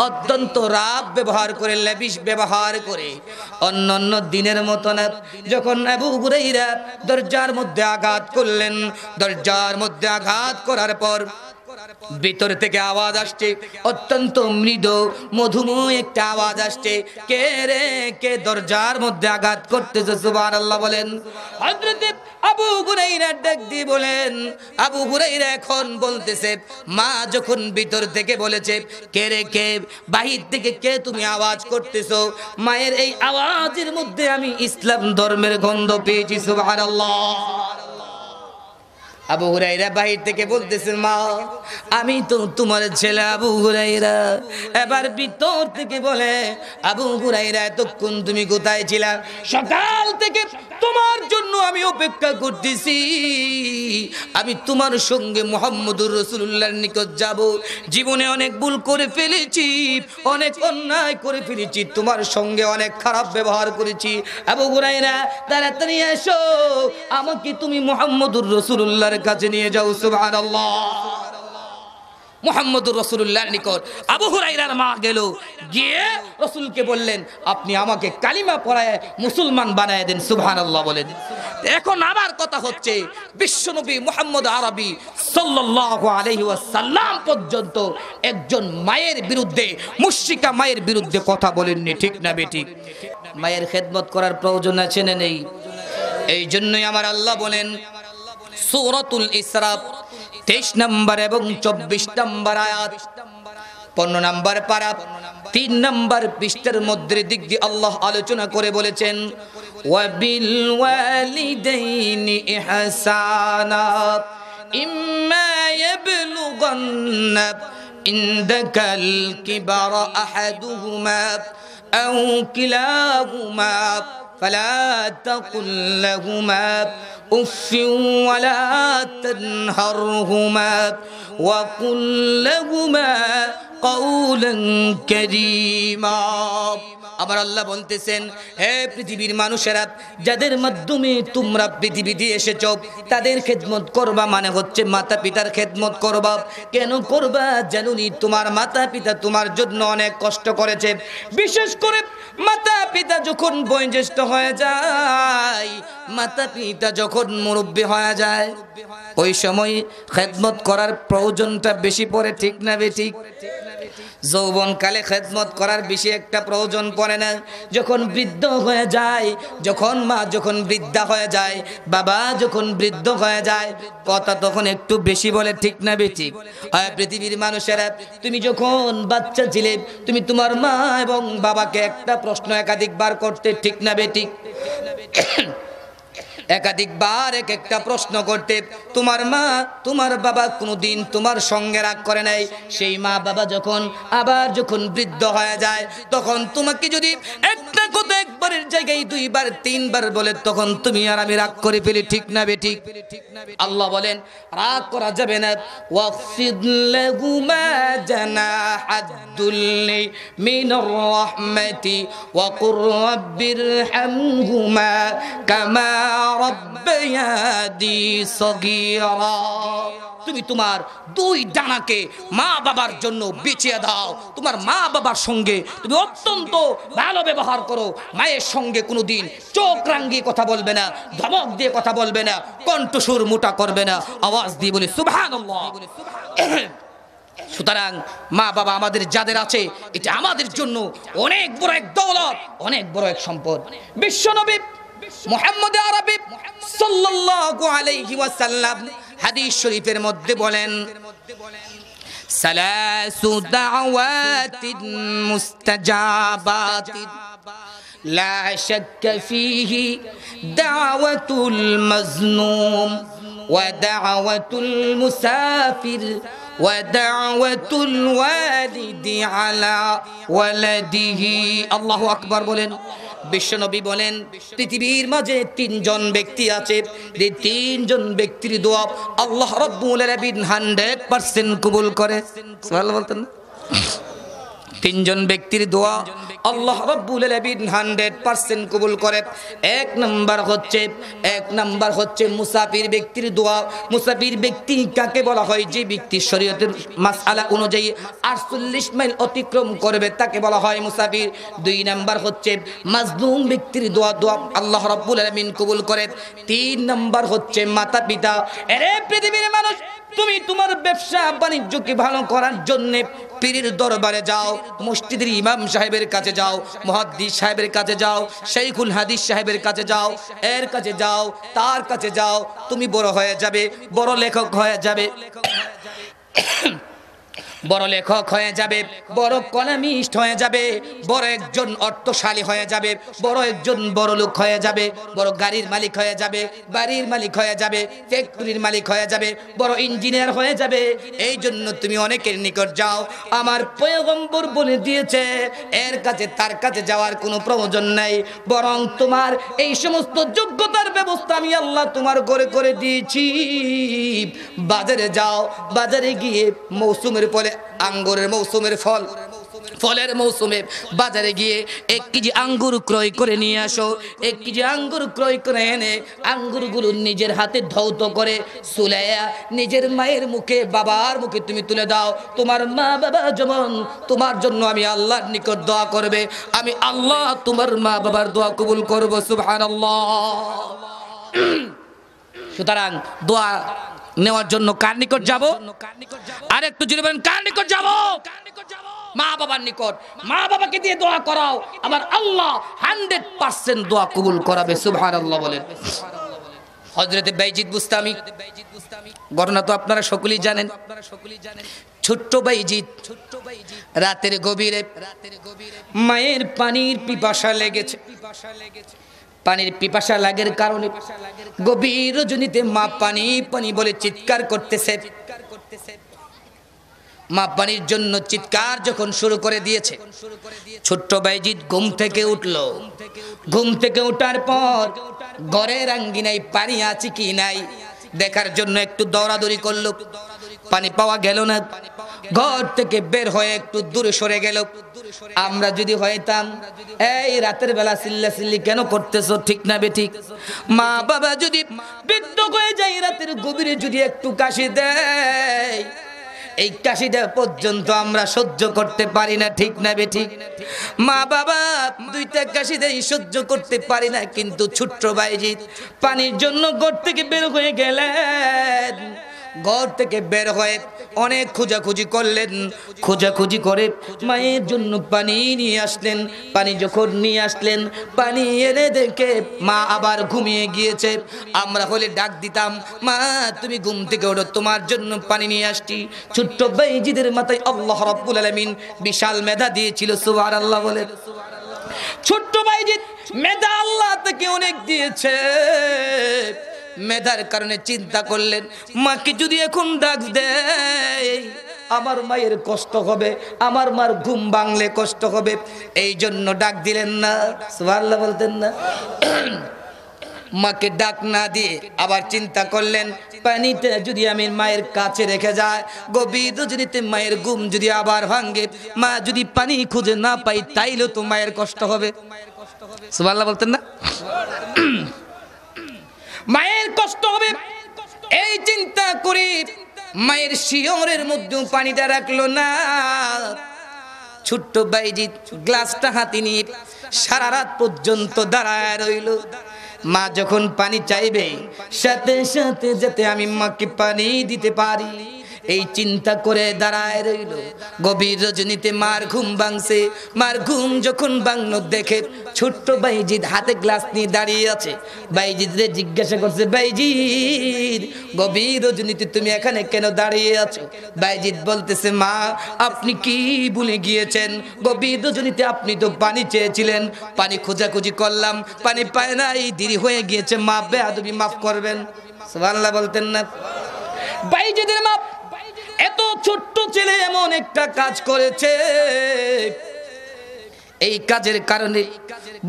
A: অত্যন্ত রাগ ব্যবহার করে, লেবিশ ব্যবহার করে। অন্য দিনের মতো না, যখন আবু হুরায়রা দরজার মধ্যে আঘাত করলেন, দরজার মধ্যে আঘাত করার পর ভিতর থেকে আওয়াজ আসছে, অত্যন্ত মৃদু মধুময় একটা আওয়াজ আসছে, কে রে, কে দরজার মধ্যে আঘাত করতেছে? সুবহানাল্লাহ বলেন। হযরত আবু হুরায়রা ডাক দিয়ে বলেন, আবু হুরায়রা এখন বলতেছে, মা যখন ভিতর থেকে বলেছে কে রে, কে বাহির থেকে কে তুমি আওয়াজ করতেছো, মায়ের এই আওয়াজের মধ্যে আমি ইসলাম ধর্মের গন্ধ পেয়েছি। সুবহানাল্লাহ। আবু হুরায়রা বাহির থেকে বলতেছে, মা আমি তো তোমার ছেলে আবু হুরায়রা। এবার ভিতর থেকে বলে, আবু হুরায়রা এতক্ষণ তুমি কোথায় ছিলা? সকাল থেকে তোমার জন্য আমি অপেক্ষা করতেছি, আমি তোমার সঙ্গে মুহাম্মদুর রাসূলুল্লাহর নিকট যাব। জীবনে অনেক ভুল করে ফেলেছি, অনেক অন্যায় করে ফেলেছি, তোমার সঙ্গে অনেক খারাপ ব্যবহার করেছি। আবু হুরায়রা তাড়াতাড়ি এসো, আমাকে তুমি মুহাম্মদুর রাসূলুল্লাহর কাছে নিয়ে যাও। সুবহানাল্লাহ। মুহাম্মদুর রাসূলুল্লাহর নিকট। আবু হুরায়রার মা গেল, গিয়ে রাসূলকে বললেন, আপনি আমাকে কালিমা পড়ায় মুসলমান বানায় দেন। সুবহানাল্লাহ বলেন। এখন আমার কথা হচ্ছে, বিশ্বনবী মুহাম্মদ আরবি সাল্লাল্লাহু আলাইহি ওয়াসাল্লাম পর্যন্ত একজন মায়ের বিরুদ্ধে, মুশরিকা মায়ের বিরুদ্ধে কথা বলেননি, ঠিক না বেঠিক? মায়ের খেদমত করার প্রয়োজন আছে না নেই? এই জন্যই আমার আল্লাহ বলেন সূরাতুল ইসরা 23 নম্বর এবং 24 নম্বর আয়াত, 15 নম্বর পারা 3 নম্বর পৃষ্ঠার মধ্যে দিক দিয়ে আল্লাহ আলোচনা করে বলেছেন, ওয়াবিল ওয়ালিদাইনি ইহসানা ইম্মা ইয়াবলুগান্না ইনদাকাল কিবারা আহাদুহুমা আও কিলাহুমা فلا تقل لهما أف ولا تنهرهما وقل لهما قولا كريما। আমার আল্লাহ বলতেছেন, হে পৃথিবীর মানুষেরা, যাদের মাধ্যমে তোমরা পৃথিবীতে এসেছো তাদের খেদমত করবা, মানে হচ্ছে মাতা পিতার খেদমত করবা। কেন করবা জানুনি? তোমার মাতা পিতা তোমার জন্য অনেক কষ্ট করেছে। বিশেষ করে মাতা পিতা যখন বয়োজ্যেষ্ঠ হয়ে যায়, মাতা পিতা যখন মুরব্বী হয়ে যায়, ওই সময় খেদমত করার প্রয়োজনটা বেশি পড়ে, ঠিক না বেঠিক? যৌবনকালে খেদমত করার বেশি একটা প্রয়োজন পড়ে না। যখন বৃদ্ধ হয়ে যায়, যখন মা যখন বৃদ্ধা হয়ে যায়, বাবা যখন বৃদ্ধ হয়ে যায়, কথা তখন একটু বেশি বলে, ঠিক না বেঠিক? হয় পৃথিবীর মানুষেরা, তুমি যখন বাচ্চা ছিলে, তুমি তোমার মা এবং বাবাকে একটা প্রশ্ন একাধিকবার করতে, ঠিক না বেঠিক? একাধিকবার এক একটা প্রশ্ন করতে। তোমার মা তোমার বাবা কোনোদিন তোমার সঙ্গে রাগ করে নাই। সেই মা বাবা যখন বৃদ্ধ হয়ে যায়, তখন তোমাকে যদি একটা কথা একবারের জায়গায় 2 বার 3 বার বলে, তখন তুমি আর আমি রাগ করে ফেলি, ঠিক না বেঠিক? আল্লাহ বলেন রাগ করা যাবে না। ওয়াকফিদ লাহুমা জানাহাদ দুল্লি মিনার রাহমাতি ওয়া কুর রাব্বিরহামহুমা কামা রাব্বায়ানি সগীরা। তুমি তোমার 2 ডানাকে মা বাবার জন্য বিছিয়ে দাও। তোমার মা বাবার সঙ্গে তুমি অত্যন্ত ভালো ব্যবহার করো। মায়ের সঙ্গে কোনোদিন চোখ রাঙিয়ে কথা বলবে না, ধমক দিয়ে কথা বলবে না, কণ্ঠস্বর মোটা করবে না, আওয়াজ দিয়ে বলে সুবহানাল্লাহ। সুতরাং মা বাবা আমাদের যাদের আছে, এটা আমাদের জন্য অনেক বড় এক দৌলত, অনেক বড় এক সম্পদ। বিশ্বনবী মুহাম্মদ আরবি সাল্লাল্লাহু আলাইহি ওয়াসাল্লাম হাদিস শরীফের মধ্যে বলেন, সালাসু দাওয়াতিন মুস্তাজাবাতিন লা শাক্কা ফীহি দাওয়াতুল মাজলুম ওয়া দাওয়াতুল মুসাফির ওয়া দাওয়াতুল ওয়ালিদি আলা ওয়ালাদিহি। আল্লাহু আকবার বলেন। বিশ্বনবী বলেন, পৃথিবীর মাঝে 3 জন ব্যক্তি আছে, যে 3 জন ব্যক্তির দোয়া আল্লাহ রাব্বুল আলামিন 100% কবুল করে। সুবহানাল্লাহ বলতেন না? 3 জন ব্যক্তির দোয়া আল্লাহ রাব্বুল আলামিন 100% কবুল করে। এক নাম্বার হচ্ছে মুসাফির ব্যক্তির দোয়া। মুসাফির ব্যক্তি কাকে বলা হয়? যে ব্যক্তি শরীয়তের মাসআলা অনুযায়ী 48 মাইল অতিক্রম করবে তাকে বলা হয় মুসাফির। 2 নাম্বার হচ্ছে মাজলুম ব্যক্তির দোয়া আল্লাহ রাব্বুল আলামিন কবুল করে। 3 নাম্বার হচ্ছে মাতা পিতা। আরে পৃথিবীর মানুষ, তুমি তোমার ব্যবসা বাণিজ্যকে ভালো করার জন্য পীরের দরবারে যাও, মসজিদের ইমাম সাহেবের কাছে যাও, মুহাদ্দিস সাহেবের কাছে যাও, শাইখুল হাদিস সাহেবের কাছে যাও, এর কাছে যাও, তার কাছে যাও, তুমি বড় হয়ে যাবে, বড় লেখক হয়ে যাবে, বড় লেখক হয়ে যাবে, বড় কলামিস্ট হয়ে যাবে, বড় একজন অর্থশালী হয়ে যাবে, বড় একজন বড় লোক হয়ে যাবে, বড় গাড়ির মালিক হয়ে যাবে, বাড়ির মালিক হয়ে যাবে, ফ্যাক্টরির মালিক হয়ে যাবে, বড় ইঞ্জিনিয়ার হয়ে যাবে। এই জন্য তুমি অনেকের নিকট যাও। আমার পয়গম্বর বলে দিয়েছে, এর কাছে তার কাছে যাওয়ার কোনো প্রয়োজন নাই, বরং তোমার এই সমস্ত যোগ্যতার ব্যবস্থা আমি আল্লাহ তোমার করে দিয়েছি। বাজারে যাও, বাজারে গিয়ে মৌসুমের ফলে আঙ্গুরের মৌসুমের ফল ফলের মৌসুমে বাজারে গিয়ে 1 কেজি আঙ্গুর ক্রয় করে নিয়ে আসো। 1 কেজি আঙ্গুর ক্রয় করে এনে আঙ্গুরগুলো নিজের হাতে ধৌত করে সুলাইয়া নিজের মায়ের মুখে বাবার মুখে তুমি তুলে দাও। তোমার মা বাবা যেমন তোমার জন্য আমি আল্লাহর নিকট দোয়া করবে, আমি আল্লাহ তোমার মা বাবার দোয়া কবুল করব। সুবহানাল্লাহ। সুতরাং দোয়া নেওয়ার জন্য কার নিকট যাব? আর একটু জোরে বলেন, কার নিকট যাব? মা বাবার নিকট। মা বাবাকে দিয়ে দোয়া করাও, আমার আল্লাহ 100% দোয়া কবুল করাবে। সুবহানাল্লাহ বলেন। হযরতে বাইজিদ বুস্তামি ঘটনা তো আপনারা সকলেই জানেন। ছোট্ট বাইজিদ রাতের গভীরে মায়ের পানির পিপাসা লেগেছে। পানির পিপাসা লাগার কারণে গভীর রজনীতে মা পানি পানি বলে চিৎকার করতেছে। মা পানির জন্য চিৎকার যখন শুরু করে দিয়েছে, ছোট্ট বাইজিদ ঘুম থেকে উঠল। ঘুম থেকে ওঠার পর ঘরের আঙ্গিনায় পানি আছে কি নাই দেখার জন্য একটু দৌড়াদৌড়ি করলো। পানি পাওয়া গেল না। ঘর থেকে বের হয়ে একটু দূরে সরে গেল। আমরা যদি হইতাম, এই রাতের বেলা চিল্লাচিল্লি কেন করতেছো, ঠিক না বেঠিক? মা বাবা যদি বৃদ্ধ হয়ে যায়, রাতের গভীরে যদি একটু কাশি দেয়, এই কাশিটা পর্যন্ত আমরা সহ্য করতে পারি না, ঠিক না বেঠিক? মা বাবা 2টা কাশি দেয়, সহ্য করতে পারি না। কিন্তু ছোট্ট বাইজিদ পানির জন্য ঘর থেকে বের হয়ে গেলেন। ঘর থেকে বের হয়ে অনেক খোঁজাখুঁজি করলেন। খোঁজাখুঁজি করে মায়ের জন্য পানি নিয়ে আসলেন। পানি যখন নিয়ে আসলেন, পানি এনে দেখে মা আবার ঘুমিয়ে গিয়েছে। আমরা হলে ডাক দিতাম, মা তুমি ঘুম থেকে ওঠো, তোমার জন্য পানি নিয়ে আসছি। ছোট্ট বাইজিদের মাথায় আল্লাহ রাব্বুল আলামিন বিশাল মেধা দিয়েছিল। সুবহানাল্লাহ বলেন। ছোট্ট বাইজিদ মেধা আল্লাহ থেকে অনেক দিয়েছে। মেধার কারণে চিন্তা করলেন, মাকে যদি এখন ডাক দেয় আমার মায়ের কষ্ট হবে, আমার মার ঘুম ভাঙলে কষ্ট হবে। এই জন্য ডাক দিলেন না। সুবহানাল্লাহ বলতেন না? মাকে ডাক না দিয়ে আবার চিন্তা করলেন, পানিতে যদি আমি মায়ের কাছে রেখে যায়, গভীর রজনীতে মায়ের ঘুম যদি আবার ভাঙে, মা যদি পানি খুঁজে না পাই, তাইলেও তো মায়ের কষ্ট হবে। সুবহানাল্লাহ বলতেন না? মায়ের কষ্ট হবে। এই চিন্তা করে মায়ের শিয়রের মধ্যে পানিটা রাখলো না। ছোট্ট বাইজিদ গ্লাসটা হাতে নিয়ে সারা রাত পর্যন্ত দাঁড়ায় রইল। মা যখন পানি চাইবে, সাথে সাথে যাতে আমি মাকে পানি দিতে পারি, এই চিন্তা করে দাঁড়ায় রইল। গভীর রজনীতে মার ঘুম ভাঙছে। মার ঘুম যখন ভাঙলো দেখে ছোট্ট বাইজিদ হাতে গ্লাস নিয়ে দাঁড়িয়ে আছে। বাইজিদরে জিজ্ঞাসা করছে, বাইজিদ গভীর রজনীতে তুমি এখানে কেন দাঁড়িয়ে আছো? বাইজিদ বলতেছে, মা আপনি কি ভুলে গিয়েছেন? গভীর রজনীতে আপনি তো পানি চেয়েছিলেন, পানি খোঁজাখুঁজি করলাম, পানি পায় নাই, দেরি হয়ে গিয়েছে, মা বেয়াদবি মাফ করবেন। সুবহানাল্লাহ বলতেন না? বাইজিদের মা এত ছোট্ট ছেলে এমন একটা কাজ করেছে, এই কাজের কারণে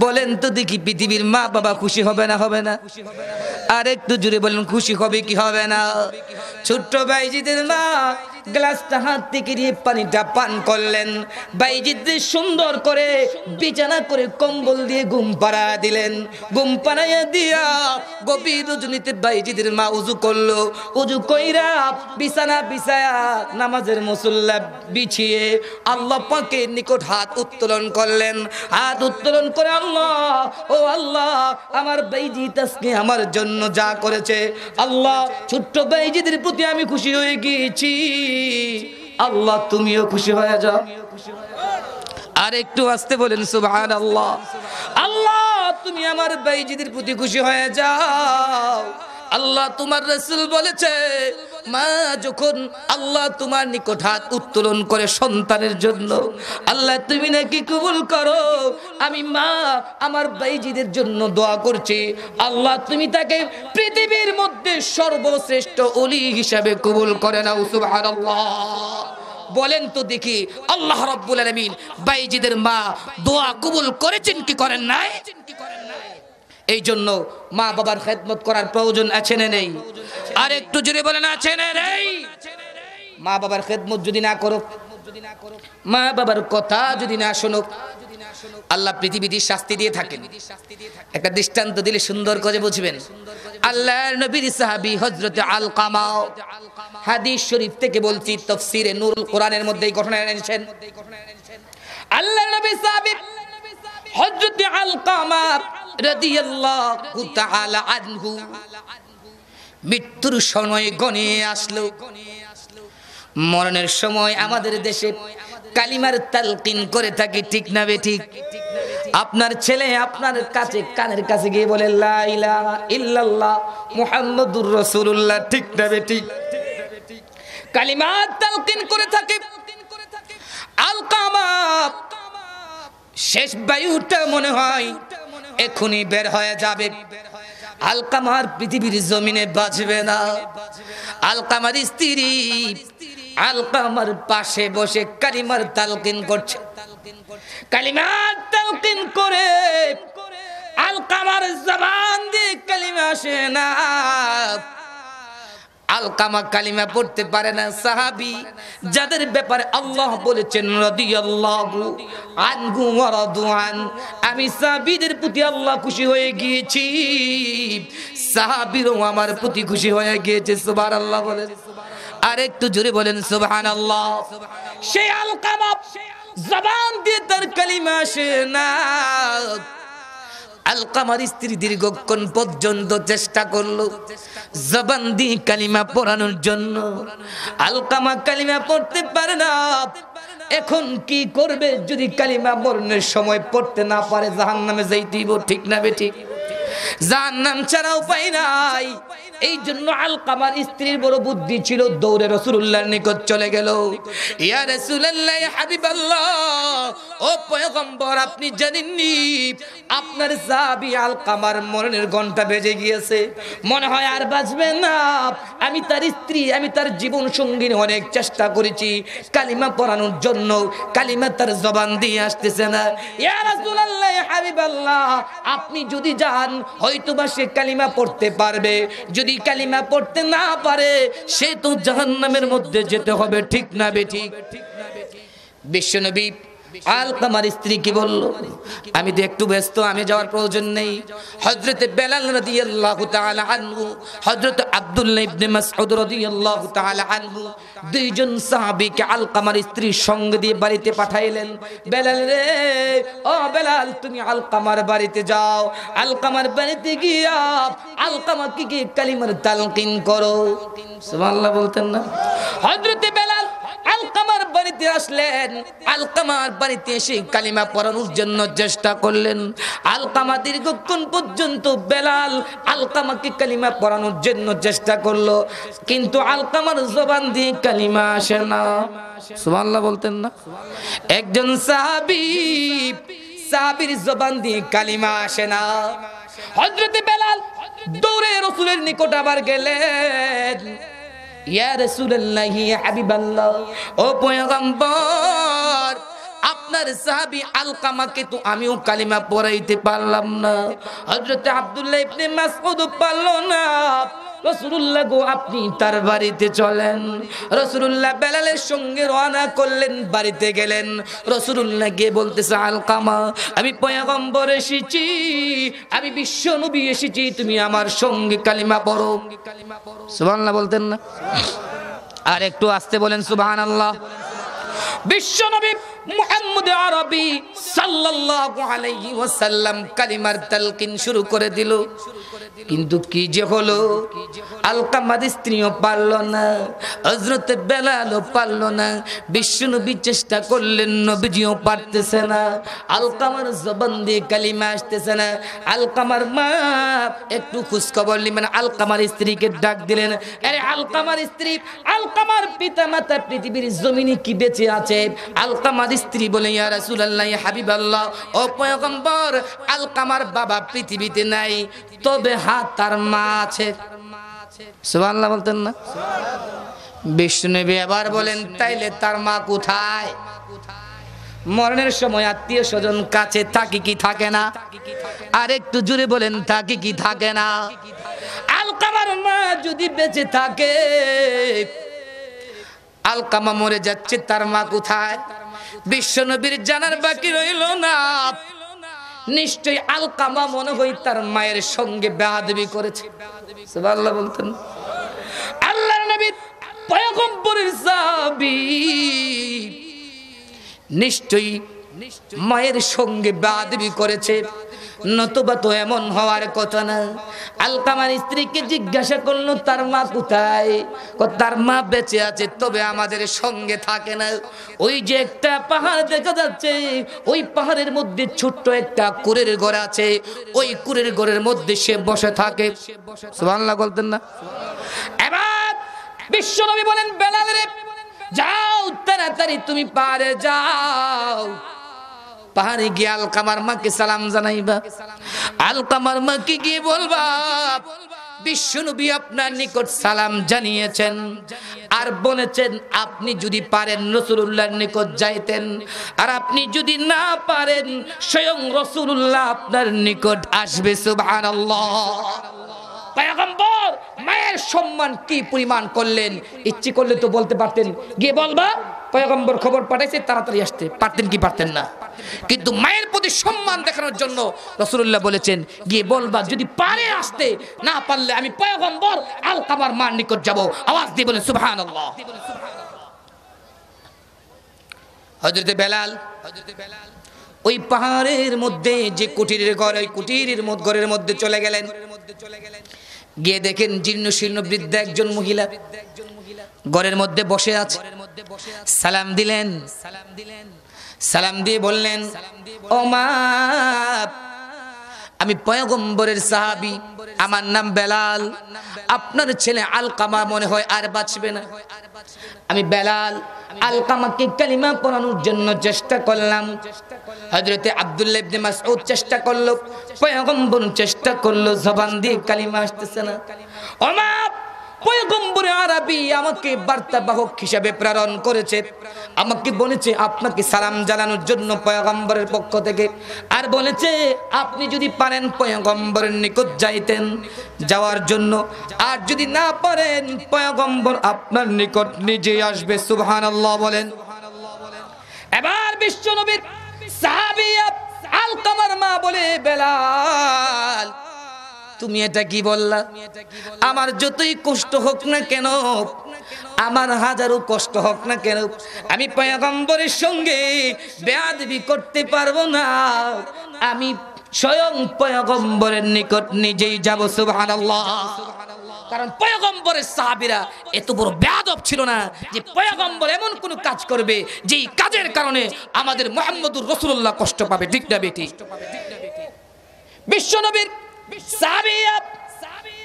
A: বলেন তো দেখি পৃথিবীর মা বাবা খুশি হবে না? হবে না? আর একটু জুড়ে বলেন, খুশি হবে কি হবে না? ছোট্ট বাইজিদের মা গ্লাসটা হাত থেকে নিয়ে পানিটা পান করলেন। বাইজিদ সুন্দর করে বিছানা করে কম্বল দিয়ে ঘুম পাড়া দিলেন। ঘুম পাড়াইয়া দিয়া গভীর রজনীতে বাইজিদের মা উজু করলো। উজু কইরা বিছানা বিছায়া নামাজের মুসল্লা বিছিয়ে আল্লাহ পাকের নিকট হাত উত্তোলন করলেন। হাত উত্তোলন করে, আল্লাহ ও আল্লাহ, আমার বাইজিদ আজকে আমার জন্য যা করেছে, আল্লাহ ছোট্ট বাইজিদের প্রতি আমি খুশি হয়ে গিয়েছি, আল্লাহ তুমিও খুশি হয়ে যাও। আর একটু আসতে বলেন সুবহানাল্লাহ। আল্লাহ তুমি আমার বাইজিদের প্রতি খুশি হয়ে যাও। আল্লাহ তোমার রাসূল বলেছে, মা যখন আল্লাহ তোমার নিকট হাত উত্তোলন করে সন্তানের জন্য, আল্লাহ তুমি নাকি কবুল করো। আমি মা আমার বাইজিদের জন্য দোয়া করছি, আল্লাহ তুমি তাকে পৃথিবীর মধ্যে সর্বশ্রেষ্ঠ ওলি হিসাবে কবুল করে নাও। সুবহানাল্লাহ বলেন তো দেখি, আল্লাহ রাব্বুল আলামিন বাইজিদের মা দোয়া কবুল করেছেন কি করেন নাই? এই জন্য মা বাবার খেদমত করার প্রয়োজন আছে না নেই? আর একটু জোরে বলেন, আছে না নেই? মা বাবার খেদমত যদি না করো, মা বাবার কথা যদি না শোনো, আল্লাহ পৃথিবীতে শাস্তি দিয়ে থাকেন। একটা দৃষ্টান্ত দিলে সুন্দর করে বুঝবেন। আল্লাহর নবীর সাহাবী হযরত আলকামা, হাদিস শরীফ থেকে বলছি, তাফসীরে নূরুল কোরআনের মধ্যে এই ঘটনা এনেছেন। আল্লাহর নবীর সাহাবী হযরত আলকামা রাদিয়াল্লাহু তাআলা আনহু মৃত্যুর সময় গনে আসলো। মরণের সময় আমাদের দেশে কালিমার তালকিন করে থাকে, ঠিক না বেঠিক? আপনার ছেলে আপনার কাছে কানের কাছে গিয়ে বলে লা ইলাহা ইল্লাল্লাহ মুহাম্মাদুর রাসূলুল্লাহ, ঠিক না বেঠিক? কালিমার তালকিন করে থাকে। আলকামা শেষ বায়ুটা মনে হয় এখনই বের হয়ে যাবে। আলকামার পৃথিবীর জমিনে বাঁচবে না। আলকামার স্ত্রী আলকামার পাশে বসে কালিমার তালকিন করছে। কালিমার তালকিন করে আলকামার জবান দিয়ে কালিমা আসে না। আলকামা কালিমা পড়তে পারে না। সাহাবী যাদের ব্যাপারে আল্লাহ বলেছেন রাদিয়াল্লাহু আনহু ওয়া রাদওয়ান, আমি সাহাবীদের প্রতি আল্লাহ খুশি হয়ে গিয়েছি, সাহাবীরও আমার প্রতি খুশি হয়ে গিয়েছে। সুবহানাল্লাহ বলেন, আর একটু জোরে বলেন সুবহানাল্লাহ। সেই আলকামা জবান দিয়ে তার কালিমা আসে না। আলকামার স্ত্রী দীর্ঘক্ষণ পর্যন্ত চেষ্টা করলো জবান দিয়ে কালিমা পড়ানোর জন্য। আলকামা কালিমা পড়তে পারে না। এখন কি করবে? যদি কালিমা মরণের সময় পড়তে না পারে জাহান্নামে যাইতেইব, ঠিক না বেঠিক? জাহান্নাম ছাড়া উপায় নাই। এই জন্য আলকামার স্ত্রীর বড় বুদ্ধি ছিল, দৌড়ে রাসূলুল্লাহর নিকট চলে গেল। ইয়া রাসূলুল্লাহ, ইয়া হাবিবাল্লাহ, ও পয়গম্বর, আপনি জানেননি আপনার সাহাবী আলকামার মরণের ঘন্টা বেজে গিয়েছে, মনে হয় আর বাঁচবে না। আমি তার স্ত্রী, আমি তার জীবন সঙ্গিনী, অনেক চেষ্টা করেছি কালিমা পড়ানোর জন্য, কালিমা তার জবান দিয়ে আসতেছে না। ইয়া রাসূলুল্লাহ, ইয়া হাবিবাল্লাহ, আপনি যদি যান হয়তোবা সে কালিমা পড়তে পারবে। যদি কালিমা পড়তে না পারে সে তো জাহান্নামের মধ্যে যেতে হবে, ঠিক না বেঠিক? বিশ্বনবী আলকামার স্ত্রী কি বলল? আমি তো একটু ব্যস্ত, আমি যাওয়ার প্রয়োজন নেই। হযরত বেলাল রাদিয়াল্লাহু তাআলা আনহু, হযরত আব্দুল্লাহ ইবনে মাসউদ রাদিয়াল্লাহু তাআলা আনহু, দুইজন সাহাবীকে আলকামার স্ত্রীর সঙ্গে দিয়ে বাড়িতে পাঠাইলেন। বেলাল রে, ও বেলাল, তুমি আলকামার বাড়িতে যাও। আলকামার বাড়িতে গিয়া আলকামাকে কি কালিমার তালকিন করো। সুবহানাল্লাহ বলতেন না? হযরত বেলাল আলকামার বাড়িতে আসলেন। আলকামার বাড়িতে এসে কালিমা পড়ানোর জন্য চেষ্টা করলেন। আলকামা দীর্ঘক্ষণ পর্যন্ত বেলাল আলকামাকে কালিমা পড়ানোর জন্য চেষ্টা করলো, কিন্তু আলকামার জবান দিয়ে কালিমা আসে না। সুবহানাল্লাহ বলতেন না? একজন সাহাবীর জবান দিয়ে কালিমা আসে না। হযরত বেলাল দৌড়ে রাসূলের নিকট আবার গেলেন। ইয়া রাসূলুল্লাহ, ইয়া হাবিবাল্লাহ, ও পয়গম্বর, আপনার সাহাবী আলকামাকে তো আমিও কালিমা পড়াইতে পারলাম না, হযরত আব্দুল্লাহ ইবনে মাসউদ পারল না। রাসূলুল্লাহ গো, আপনি তার বাড়িতে চলেন। রাসূলুল্লাহ বেলালের সঙ্গে রওনা করলেন, বাড়িতে গেলেন। রাসূলুল্লাহ গিয়ে বলতেছে, আলকামা, আমি পয়গম্বর এসেছি, আমি বিশ্ব নবী এসেছি, তুমি আমার সঙ্গে কালিমা পড়ো। সুবহানাল্লাহ বলতেন না? আর একটু আস্তে বলেন সুবহানাল্লাহ। বিশ্ব নবী মুহাম্মদ আরবি সাল্লাল্লাহু আলাইহি ওয়াসাল্লাম কালিমার তালকিন শুরু করে দিল। কিন্তু কি যে হলো, আলকামার স্ত্রীও পারল না, হযরত বেলালও পারল না। বিশ্বনবী চেষ্টা করলেন, নবীজিও পারতেছে না। আলকামার জবান দিয়ে কালিমা আসতেছে না। আলকামার মা একটু খোঁজ খবর নিলেন, আলকামার স্ত্রীকে ডাক দিলেন, আরে আলকামার স্ত্রী, আলকামার পিতা মাতা পৃথিবীর জমিনে কি বেঁচে আছে? আলকামার স্ত্রী বলে, ইয়া রাসূলুল্লাহ, ইয়া হাবিবাল্লাহ, ও পয়গম্বর, আলকামার বাবা পৃথিবীতে নাই, তবে তার মা আছে। সুবহানাল্লাহ বলতেন না? বিষ্ণুনবী আবার বলেন, তাইলে তার মা কোথায়? মরণের সময় আত্মীয় স্বজন কাছে থাকে কি থাকে না? আর একটু জোরে বলেন, থাকে কি থাকে না? আলকামার মা যদি বেঁচে থাকে, আলকামা মরে যাচ্ছে, তার মা কোথায়? বিশ্বনবীর জানার বাকি রইল না। নিশ্চয়ই আলকামা মনে হয় তার মায়ের সঙ্গে বেয়াদবি করেছে। সুবহানাল্লাহ বলতেন। আল্লাহর নবী পয়গম্বরের সাহাবী নিশ্চয়ই মায়ের সঙ্গে বেয়াদবি করেছে, নতুবা তো এমন হওয়ার কথা না। আলকামার স্ত্রীকে জিজ্ঞাসা করলো তার মা কোথায়? তার মা বেঁচে আছে, তবে আমাদের সঙ্গে থাকে না। ওই যে একটা পাহাড় দেখা যাচ্ছে, ওই পাহাড়ের মধ্যে ছোট্ট একটা কুঁড়ের ঘর আছে, ওই কুঁড়ের ঘরের মধ্যে সে বসে থাকে। সুবহানাল্লাহ বলতেন না? এবার বিশ্বনবী বলেন, বেলাল রে যাও, তাড়াতাড়ি তুমি পাহাড়ে যাও, পাহাড়ে গিয়ে আলকামার মাকে সালাম জানাইবা। আলকামার মাকে গিয়ে বলবা বিশ্বনবী আপনার নিকট সালাম জানিয়েছেন, আর বলেছেন আপনি যদি পারেন রাসূলুল্লাহর নিকট যাইতেন, আর আপনি যদি না পারেন স্বয়ং রাসূলুল্লাহ আপনার নিকট আসবে। সুবহানাল্লাহ। পয়গম্বর মায়ের সম্মান কি পরিমাণ করলেন, ইচ্ছে করলে তো বলতে পারতেন গিয়ে বলবা পয়গম্বর খবর পাঠাইছে, তাড়াতাড়ি আসতে পারতেন কি পারতেন না? কিন্তু মায়ের প্রতি সম্মান দেখানোর জন্য রাসূলুল্লাহ বলেছেন গিয়ে বলবা, যদি পারে আসতে, না পারলে আমি পয়গম্বর আলকামার মার নিকট যাব। আওয়াজ দিয়ে বলেন সুবহানাল্লাহ। হযরতে বেলাল ওই পাহাড়ের মধ্যে যে কুটিরের ঘর, ওই কুটিরের ঘরের মধ্যে চলে গেলেন। গিয়ে দেখেন জীর্ণ শীর্ণ বৃদ্ধা একজন মহিলা ঘরের মধ্যে বসে আছে। সালাম দিলেন, সালাম দিয়ে বললেন, ও মা, আমি পয়গম্বরের সাহাবী, আমার নাম বেলাল, আপনার ছেলে আলকামা মনে হয় আর বাঁচবে না। আমি বেলাল আলকামাকে কালিমা পড়ানোর জন্য চেষ্টা করলাম। হযরতে আব্দুল্লাহ ইবনে মাসউদ চেষ্টা করলো, পয়গম্বর চেষ্টা করলো, জবান দিয়ে কালিমা আসতেছে না। ও মা, পয়গম্বর আরবী আমাকে বার্তাবাহক হিসেবে প্রেরণ করেছে, আমাকে বলেছে আপনাকে সালাম জানানোর জন্য পয়গম্বরের পক্ষ থেকে, আর বলেছে আপনি যদি পারেন পয়গম্বরের নিকট যাইতেন যাওয়ার জন্য, আর যদি না পারেন পয়গম্বর আপনার নিকট নিজেই আসবে। সুবহানাল্লাহ বলেন। এবার বিশ্বনবীর সাহাবী আলকামার মা বলে, বেলাল তুমি এটা কি বললা? আমার যতই কষ্ট হোক না কেন, আমার হাজারো কষ্ট হোক না কেন, আমি পয়গম্বরের সঙ্গে বেয়াদবি করতে পারবো না, আমি স্বয়ং পয়গম্বরের নিকট নিজেই যাব। সুবহানাল্লাহ। কারণ পয়গম্বরের সাহাবীরা এত বড় বেয়াদব ছিল না যে পয়গম্বর এমন কোন কাজ করবে যেই কাজের কারণে আমাদের মুহাম্মদুর রাসূলুল্লাহ কষ্ট পাবে। ঠিক না বেটি? বিশ্বনবীর সাহাবীরা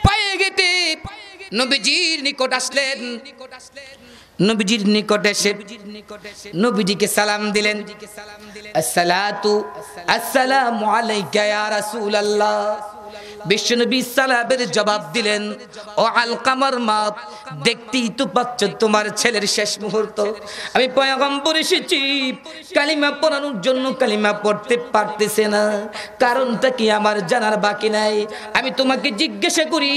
A: পায়ে গেটে নবীজির নিকট আসলেন। নবীজির নিকট এসে নবীজিকে সালাম দিলেন, আসসালাতু আসসালামু আলাইকা ইয়া রাসূলুল্লাহ। বিশ্বনবী সালামের জবাব দিলেন, ও আলকামার মা, দেখতেই তো পাচ্ছ তোমার ছেলের শেষ মুহূর্ত। আমি পয়গম্বর এসেছি কালিমা পড়ানোর জন্য, কালিমা পড়তে পারতেছে না, কারণটা কি আমার জানার বাকি নাই। আমি তোমাকে জিজ্ঞাসা করি,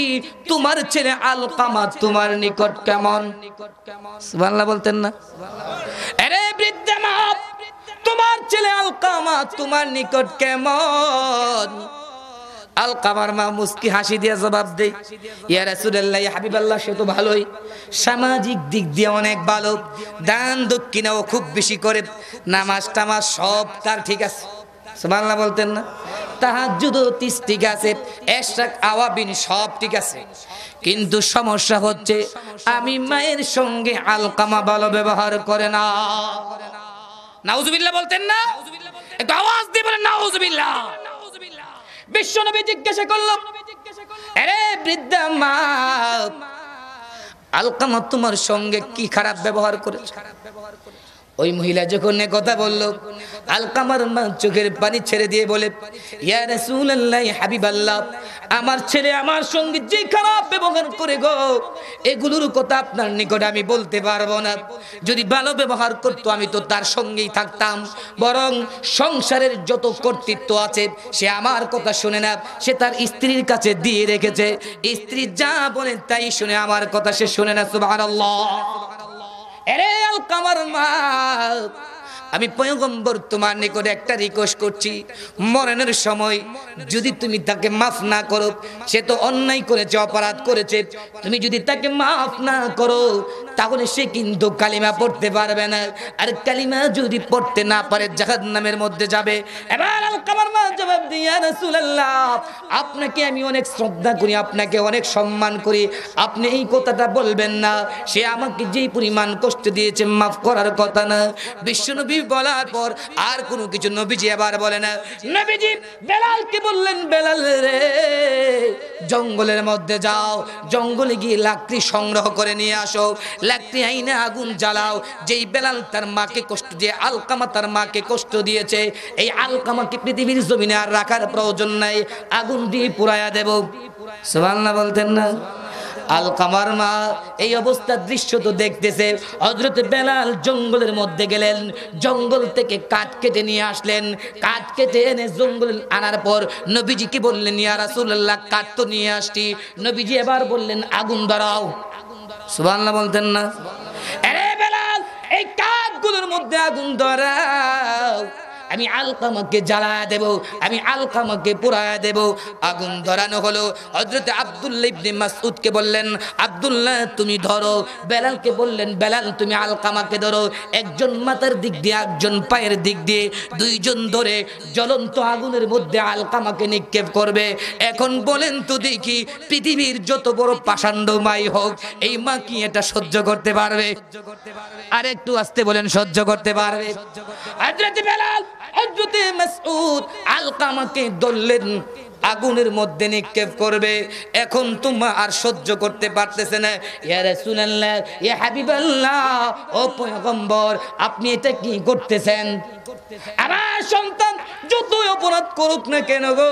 A: তোমার ছেলে আলকামা তোমার নিকট কেমন? সুবহানাল্লাহ বলতেন না? আরে বৃদ্ধা মা, তোমার ছেলে আলকামা তোমার নিকট কেমন? আলকামার মা মুস্কি হাসি দিয়ে জবাব দেয়, ইয়া রাসূলুল্লাহ, ইয়া হাবিবাল্লাহ, সে তো ভালোই, সামাজিক দিক দিয়ে অনেক ভালো, দান দক্ষিণাও খুব বেশি করে, নামাজ টামাজ সব তার ঠিক আছে। সুবহানাল্লাহ বলতেন না? তাহাজ্জুদ ঠিক আছে, ইশরাক আওয়াবিন সব ঠিক আছে, কিন্তু সমস্যা হচ্ছে আমি মায়ের সঙ্গে আলকামা ভালো ব্যবহার করে না। নাউজুবিল্লাহ বলতেন না? একটু আওয়াজ দিয়ে বলেন নাউজুবিল্লাহ। বিশ্বনবী জিজ্ঞাসা করলো, আরে বৃদ্ধা মা, আলকামা তোমার সঙ্গে কি খারাপ ব্যবহার করেছে? ওই মহিলা যখন কথা বললো, আলকামার মা চোখের পানি ছেড়ে দিয়ে বলে, ইয়া রাসূলুল্লাহ, ইয়া হাবিবাল্লাহ, আমার ছেলে আমার সঙ্গে যে খারাপ ব্যবহার করে গো, এগুলোর কথা আপনার নিকট আমি বলতে পারবো না। যদি ভালো ব্যবহার করতো আমি তো তার সঙ্গেই থাকতাম, বরং সংসারের যত কর্তৃত্ব আছে সে আমার কথা শুনে না, সে তার স্ত্রীর কাছে দিয়ে রেখেছে, স্ত্রী যা বলে তাই শুনে, আমার কথা সে শুনে না। সুবহানাল্লাহ। এরে আলকামার মা, আমি পয়গম্বর তোমার নিকটে একটা রিকোয়েস্ট করছি, মরণের সময় যদি তুমি তাকে মাফ না করো, সে তো অন্যায় করেছে, অপরাধ করেছে, তুমি যদি তাকে মাফ না করো তাহলে সে কিন্তু কালিমা পড়তে পারবে না, আর কালিমা যদি পড়তে না পারে জাহান্নামের মধ্যে যাবে। এবার আলকামার মা জবাব দিয়ে, ইয়া রাসূলুল্লাহ, আপনাকে আমি অনেক শ্রদ্ধা করি, আপনাকে অনেক সম্মান করি, আপনি এই কথাটা বলবেন না, সে আমাকে যেই পরিমাণ কষ্ট দিয়েছে মাফ করার কথা না। বিশ্বনবী বলার পর আর কোনো কিছু নবীজি আবার বলে না। নবীজি বেলালকে বললেন, বেলাল রে, জঙ্গলের মধ্যে যাও, জঙ্গলে গিয়ে লাকড়ি সংগ্রহ করে নিয়ে আসো, লাকড়ি আইনে আগুন জ্বালাও। যেই বেলাল তার মাকে কষ্ট দিয়ে, আলকামা তার মাকে কষ্ট দিয়েছে, এই আলকামাকে পৃথিবীর জমিনে আর রাখার প্রয়োজন নাই, আগুন দিয়ে পুরাইয়া দেব। সুবহানাল্লাহ বলতেন না? আলকামার মা এই অবস্থার দৃশ্য তো দেখতেছে। হযরত বেলাল জঙ্গলের মধ্যে গেলেন, জঙ্গল থেকে কাঠ কেটে নিয়ে আসলেন, কাঠ কেটে এনে জঙ্গলে আনার পর নবীজিকে বললেন, ইয়া রাসূলুল্লাহ, কাঠ তো নিয়ে আসছি। নবীজি এবার বললেন, আগুন ধরাও। সুবহানাল্লাহ বলতেন না? আরে বেলাল, এই কাঠগুলোর মধ্যে আগুন ধরাও, আমি আলকামাকে জ্বালায়া দেব, আমি আলকামাকে পুরায়া দেব। আগুন ধরানো হলো। হযরত আব্দুল্লাহ ইবনে মাসউদকে বললেন, আব্দুল্লাহ তুমি ধরো। বেলালকে বললেন, বেলাল তুমি আলকামাকে ধরো। একজন মাথার দিক দিয়ে, একজন পায়ের দিক দিয়ে, দুইজন ধরে জ্বলন্ত আগুনের মধ্যে আলকামাকে নিক্ষেপ করবে। এখন বলেন তো দেখি, পৃথিবীর যত বড় পাষাণ্ড মাই হোক, এই মা কি এটা সহ্য করতে পারবে? আর একটু আস্তে বলেন, সহ্য করতে পারবে? হযরত বেলাল, হযরত মাসউদ আলকামাকে ধরলেন, আগুনের মধ্যে নিক্ষেপ করবে। এখন তোমরা আর সহ্য করতে পারতেছে না। ইয়া রাসূলুল্লাহ, ইয়া হাবিবাল্লাহ, ও পয়গম্বর, আপনি এটা কি করতেছেন? আমার সন্তান যতই অপরাধ করুক না কেন গো,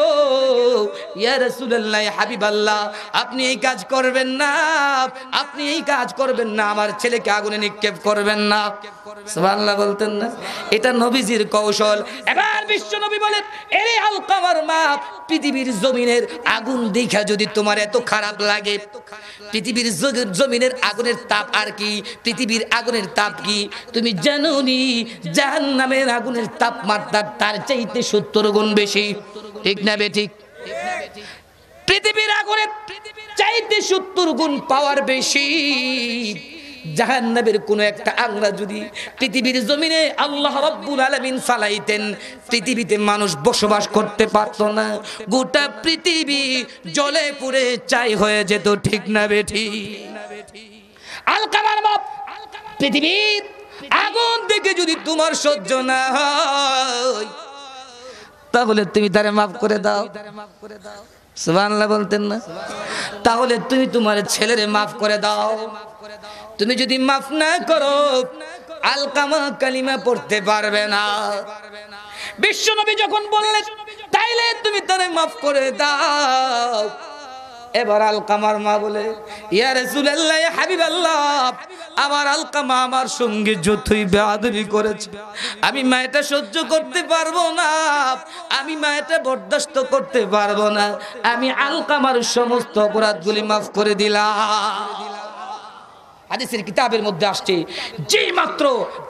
A: ইয়া রাসূলুল্লাহ, ইয়া হাবিবাল্লাহ, আপনি এই কাজ করবেন না, আপনি এই কাজ করবেন না, আমার ছেলেকে আগুনে নিক্ষেপ করবেন না। সুবহানাল্লাহ বলতেন না? এটা নবীজির কৌশল। এবার বিশ্ব নবী বলেন, এরে আলকামার মা, পৃথিবীর জমিনের আগুন দেখা যদি তোমার এত খারাপ লাগে, পৃথিবীর জমিনের আগুনের তাপ আর কি, পৃথিবীর আগুনের তাপ কি তুমি জানো নি? জাহান্নামের আগুনের তাপমাত্রা তার চাইতে 70 গুণ বেশি। ঠিক না বেঠিক? পৃথিবীর আগুনের চাইতে 70 গুণ পাওয়ার বেশি। জাহান্নামের কোন একটা আংরা যদি পৃথিবীর জমিনে আল্লাহ রাব্বুল আলামিন ফালাইতেন, পৃথিবীতে মানুষ বসবাস করতে পারতো না, গোটা পৃথিবী জ্বলে পুড়ে ছাই হয়ে যেত। ঠিক না বেঠি? আলকামার বাপ, পৃথিবীর আগুন দেখে যদি তোমার সহ্য না হয়, তাহলে তুমি তারে মাফ করে দাও। সুবহানাল্লাহ বলতেন না? তাহলে তুমি তোমার ছেলেরে মাফ করে দাও। তুমি যদি মাফ না করো, আলকামা কালিমা পড়তে পারবে না। বিশ্বনবী যখন বললেন, তাইলে তুমি তারে মাফ করে দাও, এবার আলকামার মা বলে, ইয়া রাসূলুল্লাহ, ইয়া হাবিবাল্লাহ, আমার আলকামা আমার সঙ্গে যতই বেয়াদবি করেছে, আমি মা এটা সহ্য করতে পারবো না, আমি মা এটা বরদাস্ত করতে পারবো না, আমি আলকামার সমস্ত অপরাধগুলি মাফ করে দিলাম। হাদিসের কিতাবের মধ্যে আসছে, যে মাত্র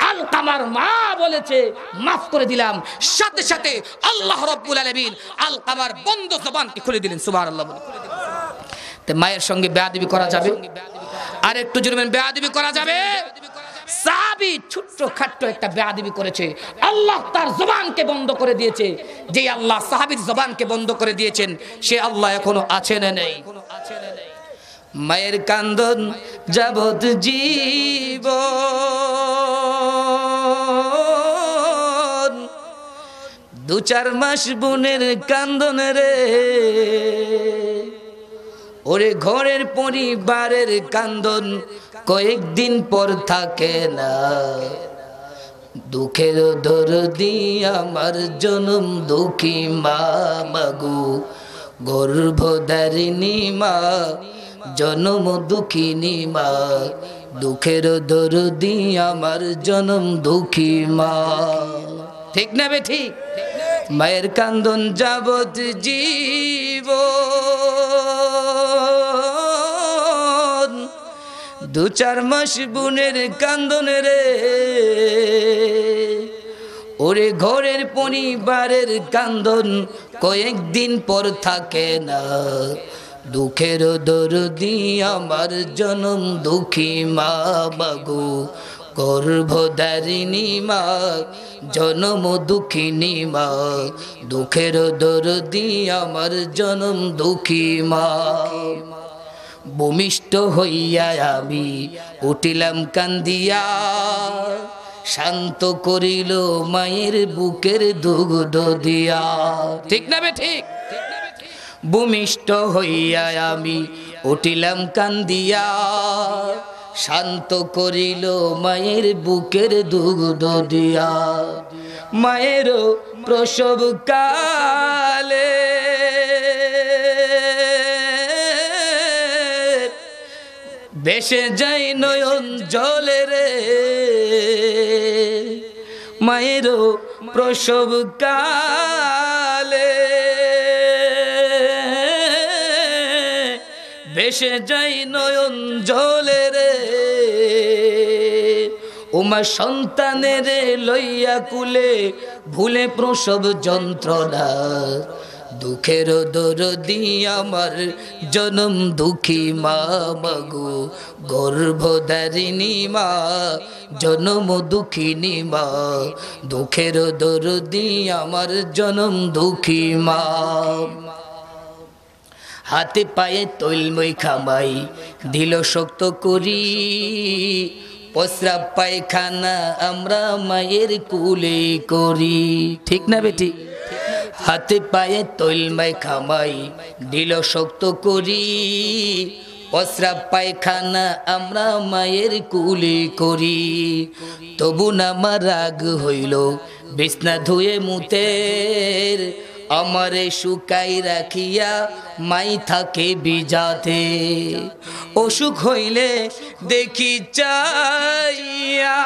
A: আলকামার মা বলেছে মাফ করে দিলাম, সাথে সাথে আল্লাহ রাব্বুল আলামিন আলকামার বন্ধ জবানকে খুলে দিলেন। সুবহানাল্লাহ বলে। তে মায়ের সঙ্গে বেয়াদবি করা যাবে? আর একটু জোরে বেয়াদবি করা যাবে? সাহাবী ছোট্ট খাট্ট একটা বেয়াদবি করেছে, আল্লাহ তার জবানকে বন্ধ করে দিয়েছে। যে আল্লাহ সাহাবীর জবানকে বন্ধ করে দিয়েছেন, সে আল্লাহ এখনো আছে না নেই? মায়ের কান্দন যাবত জীবন, 2-4 মাস বোনের কান্দন রে, ওরে ঘরের পরিবারের কান্দন কয়েকদিন পর থাকে না। দুঃখের দরদি আমার জনম দুঃখী মা, মাগো গর্ভধারিণী মা, জনম দুঃখিনী মা, দুঃখের দরদি আমার জনম দুঃখী মা। ঠিক না বে ঠিক? মায়ের কান্দন যাবত জীবন, দু চার মাস বোনের কান্দন রে, ওরে ঘরের পরিবারের কান্দন কয়েকদিন পর থাকে না। দুঃখের দরদি আমার জনম দুঃখী মা মাগো, গর্ভধারিণী মা জনম দুঃখিনী মা। দুঃখের দরদি আমার জনম দুঃখী মা। ভূমিষ্ঠ হইয়া আমি উঠিলাম কান্দিয়া, শান্ত করিল মায়ের বুকের দুগ্ধ দিয়া। ঠিক না বে ঠিক? ভূমিষ্ঠ হইয়া আমি উঠিলাম কান্দিয়া, শান্ত করিল মায়ের বুকের দুগ্ধ দিয়া। মায়ের প্রসব কালে ভেসে যাই নয়ন জলে রে, মায়ের প্রসব কালে ভেসে যাই নয়ন জলে রে। ওমা সন্তানের লইয়া কুলে ভুলে প্রসব যন্ত্রণা। দুঃখের দরদি আমার জনম দুঃখী মা মাগো, গর্ভধারিণী মা জনম দুঃখিনী মা। দুঃখের দরদি আমার জনম দুঃখী মা। হাতে পায়ে তৈলময় খামাই দিল শক্ত করি, প্রস্রাব পায়খানা আমরা মায়ের কুলে করি। ঠিক না বেটি? হাতে পায়ে তৈলময় খামাই দিল শক্ত করি, প্রস্রাব পায়খানা আমরা মায়ের কুলে করি। তবু না আমার রাগ হইল বিছনা ধুয়ে মুতের, আমারে শুকাই রাখিয়া মাই থাকে বিজাতে। অসুখ হইলে দেখি চাইয়া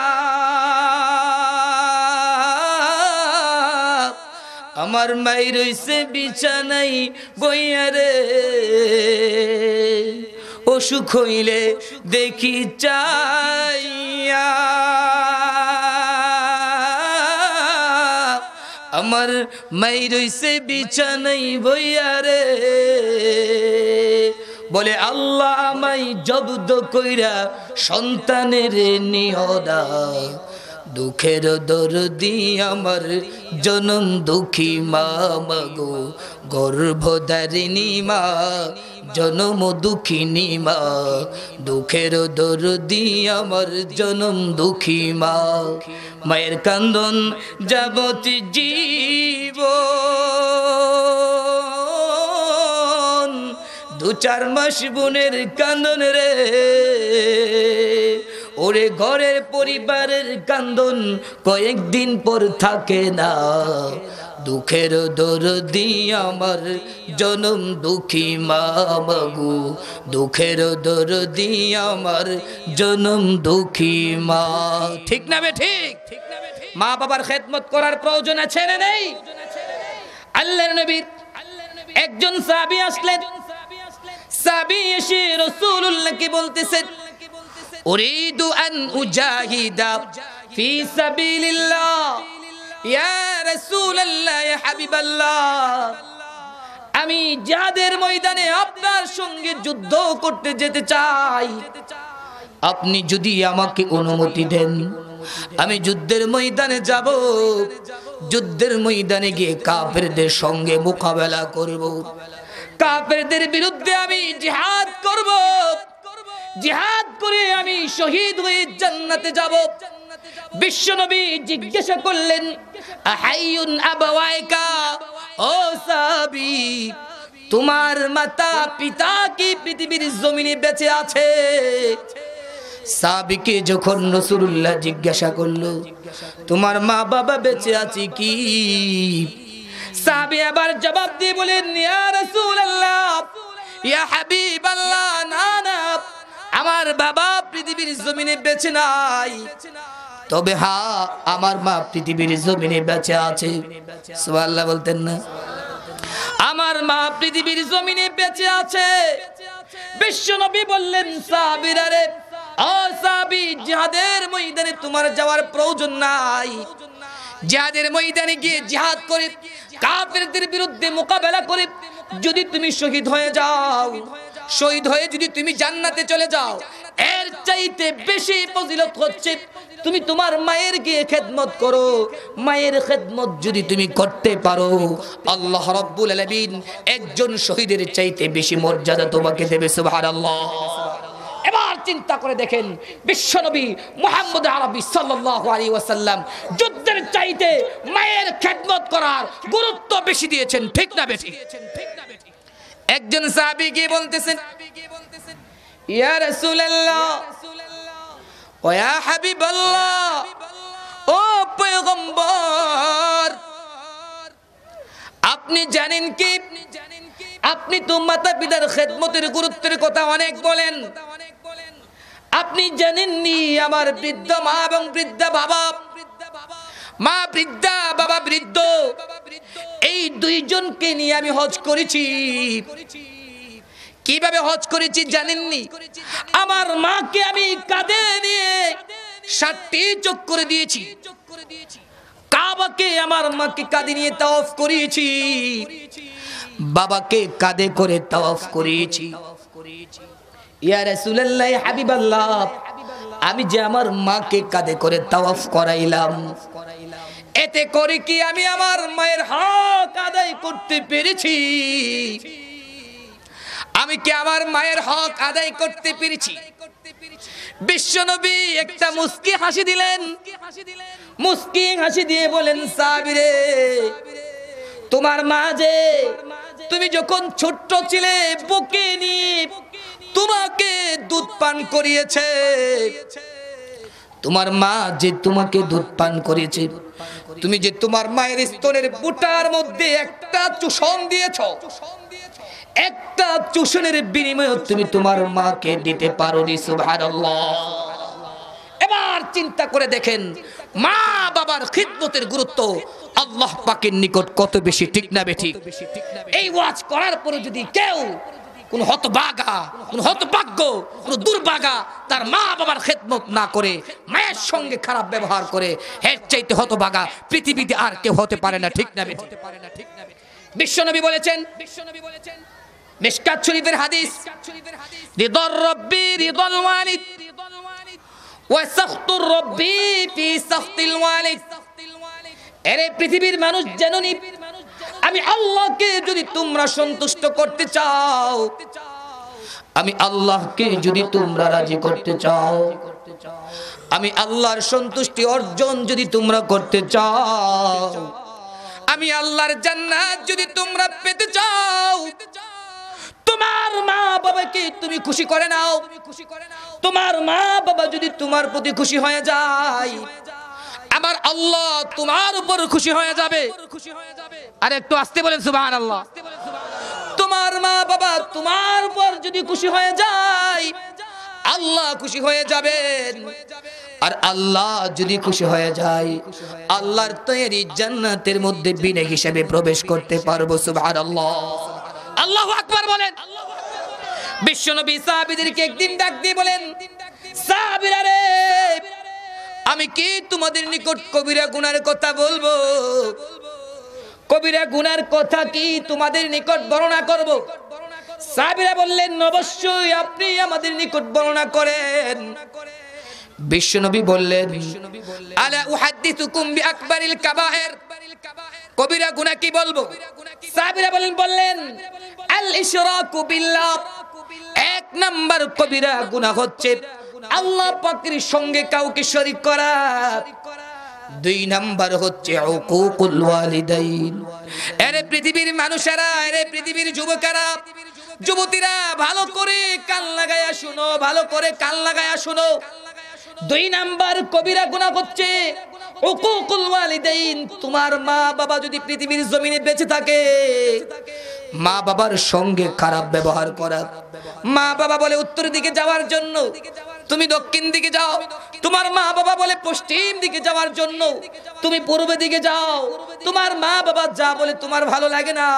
A: আমার মাই রইছে বিছানাই বইয়া রে। অসুখ হইলে দেখি চাইয়া আমার মাই রইছে বিছানাই বইয়া রে। বলে আল্লাহ আমাই জব্দ কইরা সন্তানের নিহদা। দুঃখের দরদি আমার জনম দুঃখী মা মাগো, গর্ভধারিণী মা জনম দুঃখিনী মা। দুঃখের দরদি আমার জনম দুঃখী মা। মায়ের কান্দন যাবতি জীবন, দু চার মাস বোনের কান্দন রে, ওরে ঘরের পরিবারের কান্দন কয়েকদিন পর থাকে না। দুঃখের দরদি আমার জনম দুঃখী মা মাগো, দুঃখের দরদি আমার জনম দুঃখী মা। ঠিক না বে ঠিক? মা বাবার খেদমত করার প্রয়োজন আছে না নেই? আল্লাহর নবীর একজন সাহাবী আসলেন। সাহাবী এসে রাসূলুল্লাহকে বলতেছেন, উরিদু আন উজাহিদা ফি সাবিলিল্লাহ ইয়া রাসূলুল্লাহ ইয়া হাবিবাল্লাহ, আমি জিহাদের ময়দানে আপনার সঙ্গে যুদ্ধ করতে যেতে চাই। আপনি যদি আমাকে অনুমতি দেন আমি যুদ্ধের ময়দানে যাব। যুদ্ধের ময়দানে গিয়ে কাফেরদের সঙ্গে মোকাবেলা করব, কাফেরদের বিরুদ্ধে আমি জিহাদ করব। জিহাদ করে আমি শহীদ হয়ে জান্নাতে যাব। বিশ্বনবী জিজ্ঞাসা করলেন, আহাইয়ুন আবাওয়াইকা, ও সাহাবী তোমার মাতা পিতা কি পৃথিবীর জমিনে বেঁচে আছে? সাহাবীকে যখন রাসূলুল্লাহ জিজ্ঞাসা করলো, তোমার মা বাবা বেঁচে আছে কি? সাহাবী আবার জবাব দিয়ে বলেন, ইয়া রাসূলুল্লাহ ইয়া হাবিবাল্লাহ, না না, আমার বাবা পৃথিবীর জমিনে বেঁচে নাই, তবে হ্যাঁ আমার মা পৃথিবীর জমিনে বেঁচে আছে। সুবহানাল্লাহ বলতেন না? আমার মা পৃথিবীর জমিনে বেঁচে আছে। বিশ্বনবী বললেন, সাহাবীরা রে, ও সাহাবী, জিহাদের ময়দানে তোমার যাওয়ার প্রয়োজন নাই। জিহাদের ময়দানে গিয়ে জিহাদ করে কাফেরদের বিরুদ্ধে মোকাবেলা করে যদি তুমি শহীদ হয়ে যাও, শহীদ হয়ে যদি তুমি জান্নাতে চলে যাও, এর চাইতে বেশি ফজিলত হচ্ছে তুমি তোমার মায়ের গিয়ে খেদমত করো। মায়ের খেদমত যদি তুমি করতে পারো, আল্লাহ রাব্বুল আলামিন একজন শহীদের চাইতে বেশি মর্যাদা তোমাকে দেবে। সুবহানাল্লাহ। এবার চিন্তা করে দেখেন, বিশ্বনবী মুহাম্মদ আরবি সাল্লাল্লাহু আলাইহি ওয়াসাল্লাম যুদ্ধের চাইতে মায়ের খেদমত করার গুরুত্ব বেশি দিয়েছেন, ঠিক না বেশি? একজন সাহাবী গিয়ে বলতেছেন, ইয়া রাসূলুল্লাহ, ও ইয়া হাবিবাল্লাহ, ও পয়গম্বর, আপনি জানেন কি, আপনি তো মাতা পিতার খেদমতের গুরুত্বের কথা অনেক বলেন, আপনি জানেননি আমার বৃদ্ধ মা এবং বৃদ্ধা বাবা, মা বৃদ্ধা বাবা বৃদ্ধ, এই দুইজনকে নিয়ে আমি হজ করেছি। কিভাবে হজ করেছি জানেননি? আমার মাকে আমি কাঁধে নিয়ে 7টি চক্কর দিয়েছি, কাবাকে আমার মাকে কাঁধে নিয়ে তাওয়াফ করিয়েছি, বাবাকে কাঁধে করে তাওয়াফ করিয়েছি। ইয়া রাসূলুল্লাহ, হাবিবাল্লাহ, আমি যে আমার মাকে কাঁধে করে তাওয়াফ করাইলাম, এতে করে কি আমি আমার মায়ের হক আদায় করতে পেরেছি? আমি কি আমার মায়ের হক আদায় করতে পেরেছি? বিশ্বনবী একটা মুস্কি হাসি দিলেন, মুস্কি হাসি দিয়ে বলেন, সাহাবীরে, তোমার মা যে তুমি যখন ছোট্ট ছিলে বুকে নিয়ে তোমাকে দুধ পান করিয়েছে, তোমার মা যে তোমাকে দুধ পান করিয়েছে, তুমি যে তোমার মায়ের স্তনের বুটার মধ্যে একটা চুষণ দিয়েছো, একটা চুষণের বিনিময়ে তুমি তোমার মাকে দিতে পারোনি। সুবহানাল্লাহ। এবার চিন্তা করে দেখেন, মা বাবার খিদমতের গুরুত্ব আল্লাহ পাকের নিকট কত বেশি, ঠিক না বেঠিক? এই ওয়াজ করার পরে যদি কেউ কোন হতভাগা, কোন হতভাগ্য, কোন দুর্ভাগা তার মা বাবার খেদমত না করে মায়ের সঙ্গে খারাপ ব্যবহার করে, এর চাইতে হতভাগা পৃথিবীতে আর কেউ হতে পারে না, ঠিক না বেঠিক? বিশ্বনবী বলেছেন, মিশকাত শরীফের হাদিস, রিদার রাব্বি রিদাল ওয়ালিদ ওয়া সাখতুর রাব্বি ফি সাখতিল ওয়ালিদ। এরে পৃথিবীর মানুষ জানুনি, আমি আল্লাহকে যদি তোমরা সন্তুষ্ট করতে চাও, আমি আল্লাহকে যদি তোমরা রাজি করতে চাও, আমি আল্লাহর সন্তুষ্টি অর্জন যদি তোমরা করতে চাও, আমি আল্লাহর জান্নাত যদি তোমরা পেতে চাও, তোমার মা বাবাকে তুমি খুশি করে নাও। তোমার মা বাবা যদি তোমার প্রতি খুশি হয়ে যায়, আমার আল্লাহ তোমার উপর খুশি হয়ে যাবে। আর একটু আস্তে বলেন সুবহানাল্লাহ। তোমার মা বাবা তোমার উপর যদি খুশি হয়ে যায়, আল্লাহ খুশি হয়ে যাবেন। আর আল্লাহ যদি খুশি হয়ে যায়, আল্লাহর তৈরি জান্নাতের মধ্যে বিনা হিসাবে প্রবেশ করতে পারবো। সুবহানাল্লাহ। আল্লাহু আকবার বলেন। বিশ্বনবী সাহাবীদেরকে একদিন ডাক দিয়ে বলেন, সাহাবীরা রে, আমি কি তোমাদের নিকট কবিরা গুনার কথা বলবো? কবিরা গুনার কথা কি তোমাদের নিকট বর্ণনা করব? সাহাবীরা বললেন, অবশ্যই আপনি আমাদের নিকট বর্ণনা করেন। বিশ্বনবী বললেন, আলা উহাদ্দিসুকুম বিআকবারিল কাবায়ের, কবিরা গুনাহ কি বলবো? সাহাবীরা বললেন, আল ইশরাকু বিল্লাহ, এক নাম্বার কবিরা গুনাহ হচ্ছে আল্লাহ পাকের সঙ্গে কাউকে শরীক করা। 2 নাম্বার হচ্ছে উকুকুল ওয়ালিদাইন। এরে পৃথিবীর মানুষেরা, এরে পৃথিবীর যুবকেরা, যুবতীরা, ভালো করে কান লাগায়া শুনো, ভালো করে কান লাগায়া শুনো। 2 নাম্বার কবিরা গুনাহ হচ্ছে উকুকুল ওয়ালিদাইন। তোমার মা বাবা যদি পৃথিবীর জমিনে বেঁচে থাকে, মা বাবার সঙ্গে খারাপ ব্যবহার করা। মা বাবা বলে উত্তর দিকে যাওয়ার জন্য, তুমি দক্ষিণ দিকে যাও, তোমার মা বাবা বলে পশ্চিম দিকে যাওয়ার জন্য তুমি পূর্ব দিকে যাও। তোমার মা বাবা যা বলে তোমার ভালো লাগে না,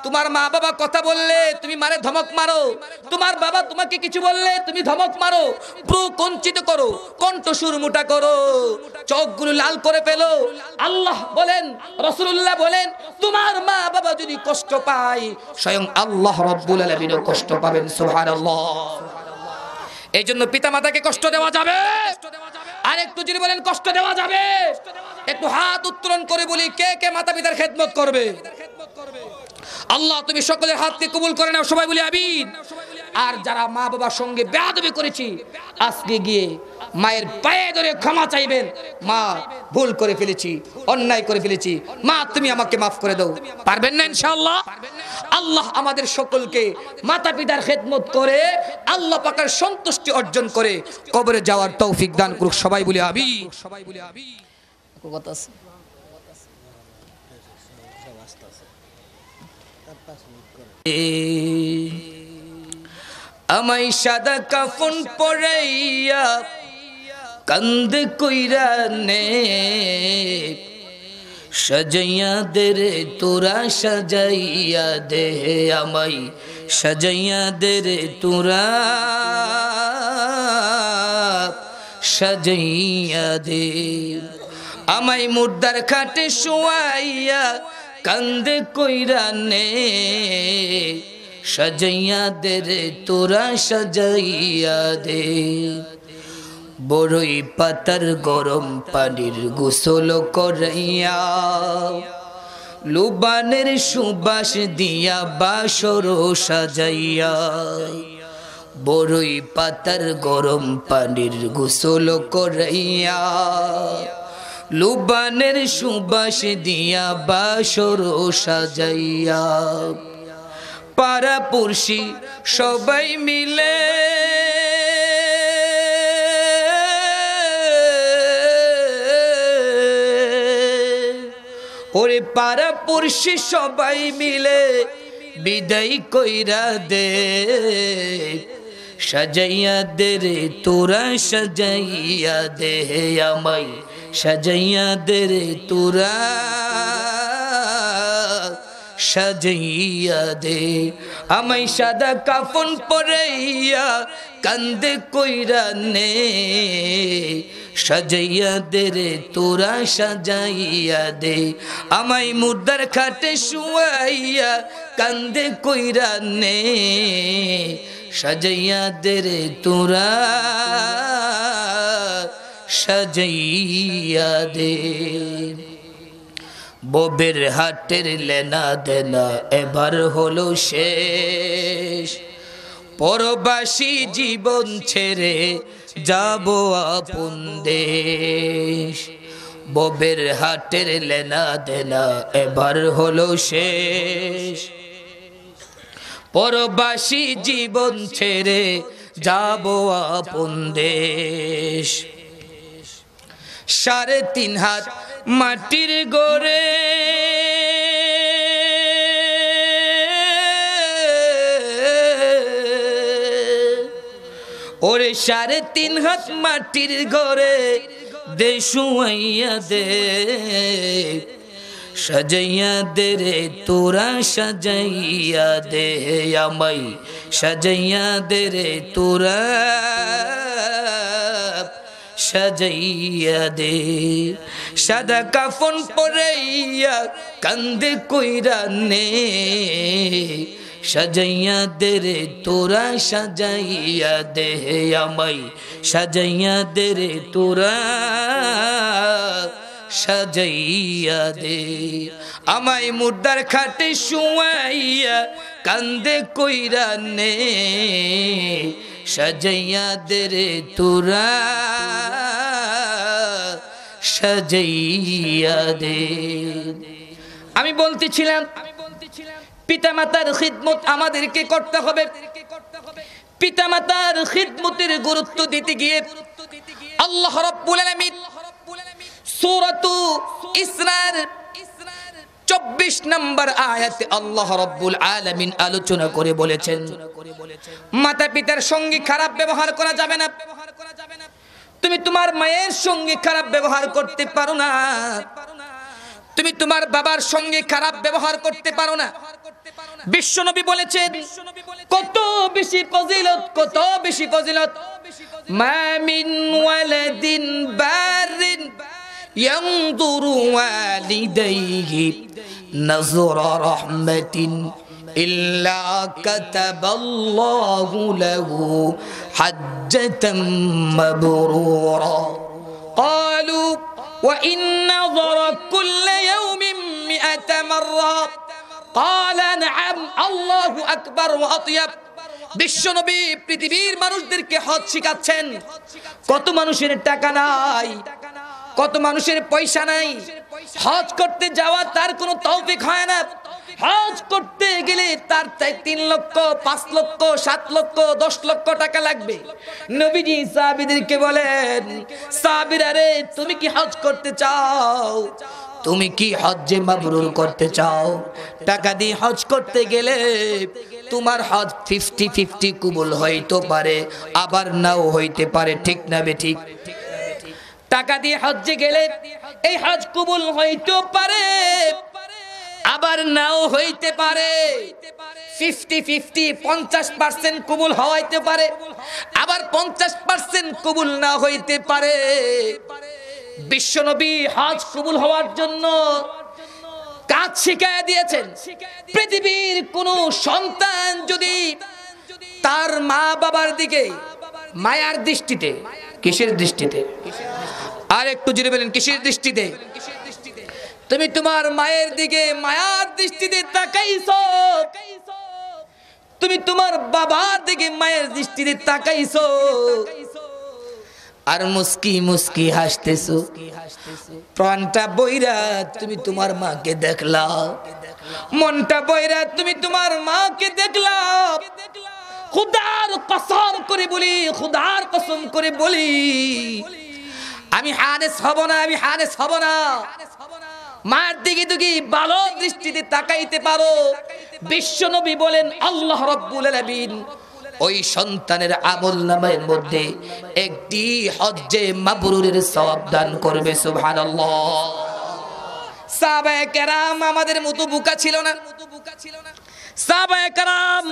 A: তোমার মা বাবা কথা বললে তুমি মারে ধমক মারো, তোমার বাবা তোমাকে কিছু বললে তুমি ধমক মারো, ভ্রু কুঞ্চিত করো, কণ্ঠস্বর মোটা করো, চোখগুলো লাল করে ফেলো। আল্লাহ বলেন, রাসূলুল্লাহ বলেন, তোমার মা বাবা যদি কষ্ট পায় স্বয়ং আল্লাহ রাব্বুল আলামিনও কষ্ট পাবেন। সুবহানাল্লাহ। এই জন্য পিতা মাতাকে কষ্ট দেওয়া যাবে? আর একটু যদি বলেন কষ্ট দেওয়া যাবে, একটু হাত উত্তোলন করে বলি, কে কে মাতা পিতার খেদমত করবে? আল্লাহ তুমি সকলের হাতকে কবুল করে নাও, সবাই বলি আমিন। আর যারা মা বাবার সঙ্গে বেয়াদবি করেছি, আজকে গিয়ে মায়ের পায়ে ধরে ক্ষমা চাইবেন, মা ভুল করে ফেলেছি, অন্যায় করে ফেলেছি, মা তুমি আমাকে মাফ করে দাও। পারবেন না ইনশাআল্লাহ? আল্লাহ আমাদের সকলকে মাতা পিতার খেদমত করে আল্লাহ পাকের সন্তুষ্টি অর্জন করে কবরে যাওয়ার তৌফিক দান করুক, সবাই বলি আমিন। সবাই বলি আমিন। কথা আছে? আমায় সাদা কাফন পরাইয়া কান্দে কইরা নে, সাজাইয়া দে রে তোরা সাজাইয়া দে, আমায় সাজাইয়া দে রে তোরা সাজাইয়া দে। আমায় মুর্দার খাটে শোয়াইয়া কান্দে কইরা নে, সাজাইয়া দে রে তোরা সাজাইয়া দে। বড়ই পাতার গরম পানির গোসল করাইয়া, লুবানের সুবাস দিয়া বাসর সাজাইয়া। বড়ই পাতার গরম পানির গোসল করাইয়া, লুবানের সুবাস দিয়া বাসর সাজাইয়া। পাড়া পড়শি সবাই মিলে ওরে পাড়া পড়শি সবাই মিলে বিদায় কইরা দে, সাজাইয়া দে রে তোরা সাজাইয়া দে, আমায় সাজাইয়া দে রে তোরা সাজাইয়া দে। আমায় সাদা কাফন পরাইয়া কান্দে কইরা নে, সাজাইয়া দে রে তোরা সাজাইয়া দে। আমায় মুর্দার খাটে শুয়াইয়া কান্দে কইরা নে, সাজাইয়া দে রে তোরা সাজাইয়া দে। ববের হাটের লেনা দেনা এবার হলো শেষ, পরবাসী জীবন ছেড়ে যাব আপন দেশ। ববের হাটের লেনা দেনা এবার হলো শেষ, পরবাসী জীবন ছেড়ে যাব আপন দেশ। 3.5 হাত মাটির গড়ে ওরে 3.5 হাত মাটির ঘরে দে শুয়াইয়া দে, সাজাইয়া দে রে তোরা সাজাইয়া দে, আমায় সাজাইয়া দে রে তোরা সাজাইয়া দে। সাদা কাফন পরাইয়া কান্দে কইরা নে, সাজাইয়া দে রে তোরা সাজাইয়া দে, আমায় সাজাইয়া দে রে তোরা সাজাইয়া দে। আমায় মুর্দার খাটে শুয়াইয়া কান্দে কইরা নে, সাজাইয়া দে রে তোরা সাজাইয়া দে। আমি বলতেছিলাম পিতামাতার খিদমত আমাদেরকে করতে হবে। পিতামাতার খিদমতের গুরুত্ব দিতে গিয়ে আল্লাহ রাব্বুল আলামিন সূরাতু ইসরার 24 নম্বর আয়াতে আল্লাহ রাব্বুল আলামিন আলোচনা করে বলেছেন, মাতা পিতার সঙ্গে খারাপ ব্যবহার করা যাবে না। তুমি তোমার মায়ের সঙ্গে খারাপ ব্যবহার করতে পারো না, তুমি তোমার বাবার সঙ্গে খারাপ ব্যবহার করতে পারো না। বিশ্বনবী বলেছেন, কত বেশি ফজিলত, কত বেশি ফজিলত। মা মিন ওয়ালাদিন বারিন ইয়ানদুরু ওয়ালিদাইহি নাযরা রাহমাতিন ইল্লা কাতাবাল্লাহু লাহু হাজ্জাতাম মাবরুরা। ক্বালু ওয়া ইন্না নাযরা কুল্লা ইয়াওমিন 100 মাররা। ক্বালা নাআম আল্লাহু আকবার ওয়া আতিয়াব। বিশ্বনবী পৃথিবীর মানুষদেরকে হজ শিখাচ্ছেন। কত মানুষের টাকা নাই, কত মানুষের পয়সা নাই, হজ করতে যাওয়া তার কোনো তৌফিক হয় না। হজ করতে গেলে তার 3 লক্ষ, 5 লক্ষ, 7 লক্ষ, 10 লক্ষ টাকা লাগবে। নবীজি সাহাবীদেরকে বলেন, সাহাবীরা রে, তুমি কি হজ করতে চাও? তুমি কি হজ্জে মাবরুর করতে চাও? টাকা দিয়ে হজ করতে গেলে তোমার হজ 50-50 কবুল হইতে পারে, আবার নাও হইতে পারে। ঠিক না বেঠিক? টাকা দিয়ে হজ্জে গেলে এই হজ কবুল হইতে পারে, আবার নাও হইতে পারে। 50-50, 50% কবুল হইতে পারে, আবার 50% কবুল না হইতে পারে। বিশ্বনবী হজ কবুল হওয়ার জন্য কাজ শিখায় দিয়েছেন। পৃথিবীর কোন সন্তান যদি তার মা বাবার দিকে মায়ার দৃষ্টিতে, কিসের দৃষ্টিতে? আর একটু জোরে বলেন, কিসের দৃষ্টিতে? তুমি তোমার মায়ের দিকে মায়ার দৃষ্টিতে তাকাইছো, তুমি তোমার বাবার দিকে মায়ের দৃষ্টিতে তাকাইছো, আর মুস্কি মুস্কি হাসতেছো, প্রাণটা বইরা তুমি তোমার মাকে দেখলা, মনটা বইরা তুমি তোমার মাকে দেখলা। খুদার কসম করে বলি, খুদার কসম করে বলি, আমি হানেস হব না, আমি হানেস হব না। মার দিকে তুমি ভালো দৃষ্টিতে তাকাইতে পারো। বিশ্বনবী বলেন, আল্লাহ রাব্বুল আলামিন ওই সন্তানের আমলনামার মধ্যে একটি হজ্জে মাবরুরের সওয়াব দান করবে। সুবহানাল্লাহ। সাহাবায়ে কেরাম আমাদের মতো বোকা ছিল না, সাহাবায়ে কেরাম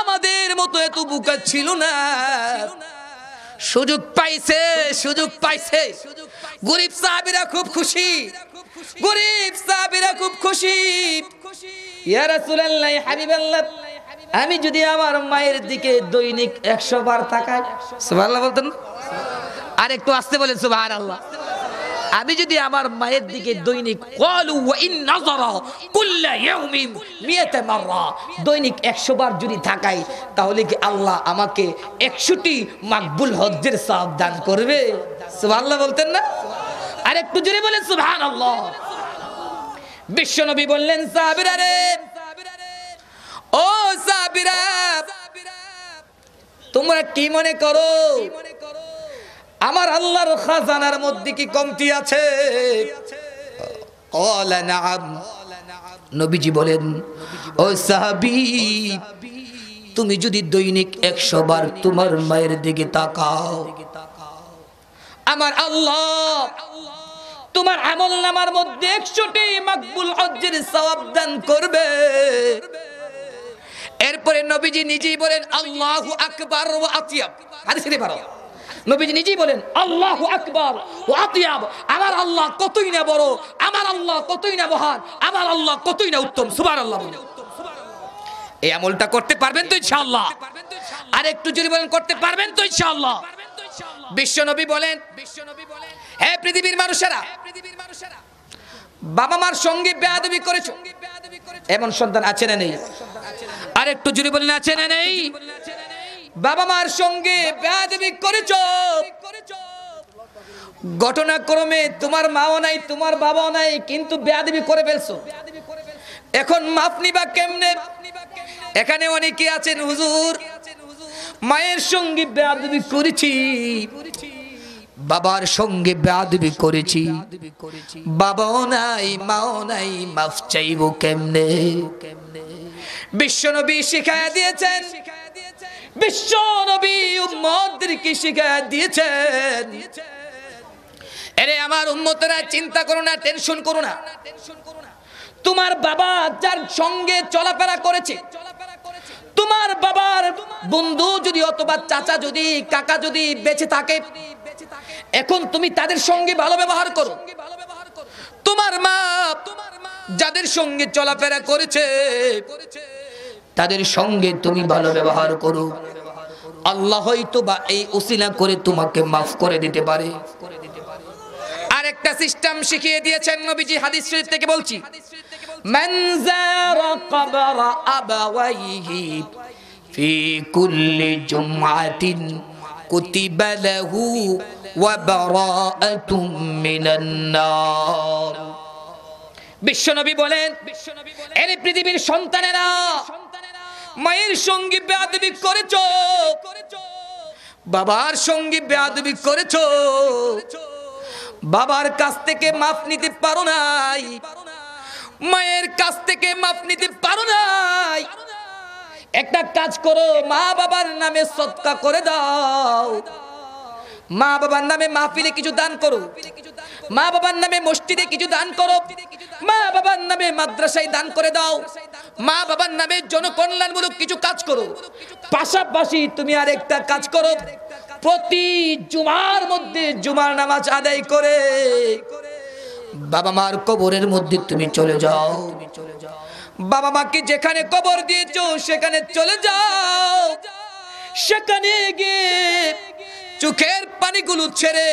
A: আমাদের মতো এত বোকা ছিল না। সুযোগ পাইছে, সুযোগ পাইছে। গরিব সাহাবীরা খুব খুশি, গরিব সাহাবীরা খুব খুশি। ইয়া রাসূলুল্লাহ, হাবিবাল্লাহ, আমি যদি আমার মায়ের দিকে দৈনিক 100 বার তাকাই, সুবহানাল্লাহ বলতেন, আর একটু আস্তে বলেন সুবহানাল্লাহ। আমি যদি আমার মায়ের দিকে দৈনিক ক্বালু ওয়া ইন নাযারা কুল্লা ইয়াউমিন 100 মাররা, দৈনিক 100 বার যদি তাকাই, তাহলে কি আল্লাহ আমাকে 100টি মাকবুল হজ্জের সওয়াব দান করবে? সুবহানাল্লাহ বলতেন না? আর একটু জোরে বলেন সুবহানাল্লাহ। বিশ্বনবী বললেন, সাহাবীরা রে, ও সাহাবীরা, তোমরা কি মনে করো আমার আল্লাহর খাজানার মধ্যে কি কমতি আছে? ক্বালা নাআম। নবীজি বলেন, ও সাহাবী, তুমি যদি দৈনিক 100 বার তোমার মায়ের দিকে তাকাও, আমার আল্লাহ তোমার আমলনামার মধ্যে 100টি মাকবুল হজ্জের সওয়াব দান করবে। এরপরে নবীজি নিজেই বলেন, আল্লাহু আকবার ওয়া আতিয়াব। হাদিসে পারো, নবীজি নিজেই বলেন, আল্লাহু আকবার ওয়া আতিয়াব। আমার আল্লাহ কতই না বড়, আমার আল্লাহ কতই না মহান, আমার আল্লাহ কতই না উত্তম। সুবহানাল্লাহ। এই আমলটা করতে পারবেন তো ইনশাআল্লাহ? আর একটু জোরে বলেন, করতে পারবেন তো ইনশাআল্লাহ? বিশ্বনবী বলেন, হে পৃথিবীর মানুষেরা, বাবা মার সঙ্গে বেয়াদবি করেছো, এমন সন্তান আছে না নেই? আর একটু জোরে বলেন, আছে না নেই? বাবা মার সঙ্গে বেয়াদবি করেছো, ঘটনাক্রমে তোমার মাও নাই, তোমার বাবাও নাই, কিন্তু বেয়াদবি করে ফেলছো। এখন মাফ নিবা কেমনে? এখানে অনেকে আছেন, হুজুর মায়ের সঙ্গে বেয়াদবি করেছি, বাবার সঙ্গে বেয়াদবি করেছি, বাবাও নাই মাও নাই, মাফ চাইবো কেমনে? বিশ্বনবী শিখায়া দিয়েছেন, বিশ্বনবী উম্মতদেরকে শিখায়া দিয়েছেন, আরে আমার উম্মতরা চিন্তা করো না, টেনশন করো না। তোমার বাবা যার সঙ্গে চলাফেরা করেছে, তোমার বাবার বন্ধু যদি অথবা চাচা যদি কাকা যদি বেঁচে থাকে, এখন তুমি তাদের সঙ্গে ভালো ব্যবহার করো। তোমার মা যাদের সঙ্গে চলাফেরা করেছে তাদের সঙ্গে তুমি ভালো ব্যবহার করো, আল্লাহ হয়তো বা এই উসিলা করে তোমাকে মাফ করে দিতে পারে। আরেকটা সিস্টেম শিখিয়ে দিয়েছেন নবীজি, হাদিস শরীফ থেকে বলছি, মান যারা কবর আবাওয়াইহি ফি কুল্লি জুমআতিন কুতিবা লাহু ওয়া বারাআতুম মিনান নার। বিশ্বনবী বলেন, এই পৃথিবীর সন্তানেরা, মায়ের সঙ্গে বেয়াদবি করেছো, বাবার সঙ্গে বেয়াদবি করেছো, বাবার কাছ থেকে মাফ নিতে পারো নাই, মায়ের কাছ থেকে মাফ নিতে পারো নাই, একটা কাজ করো, মা বাবার নামে সদকা করে দাও, মা বাবার নামে মাহফিলে কিছু দান করো, মা বাবার নামে মসজিদে কিছু দান করো, মা বাবার নামে মাদ্রাসায় দান করে দাও, মা বাবার নামে জনকল্যাণমূলক কিছু কাজ করো। পাশাপাশি তুমি আরেকটা কাজ করো, প্রতি জুমার মধ্যে জুমার নামাজ আদায় করে বাবা মার কবরের মধ্যে তুমি চলে যাও, বাবা মাকে যেখানে কবর দিয়েছো সেখানে চলে যাও, সেখানে গিয়ে চোখের পানিগুলো ছেড়ে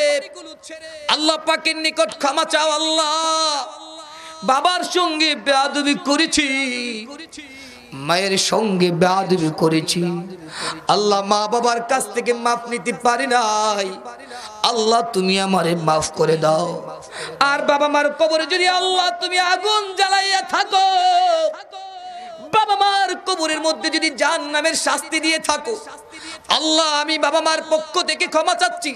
A: আল্লাহ পাকের নিকট ক্ষমা চাও। আল্লাহ, বাবার সঙ্গে বেয়াদবি করেছি, মায়ের সঙ্গে বেয়াদবি করেছি, আল্লাহ মা বাবার কাছ থেকে মাফ নিতে পারি নাই, আল্লাহ তুমি আমারে মাফ করে দাও। আর বাবা মার কবরে যদি আল্লাহ তুমি আগুন জ্বালাইয়া থাকো, বাবা মার কবরের মধ্যে যদি জাহান্নামের শাস্তি দিয়ে থাকো, আল্লাহ আমি বাবা মার পক্ষ থেকে ক্ষমা চাচ্ছি,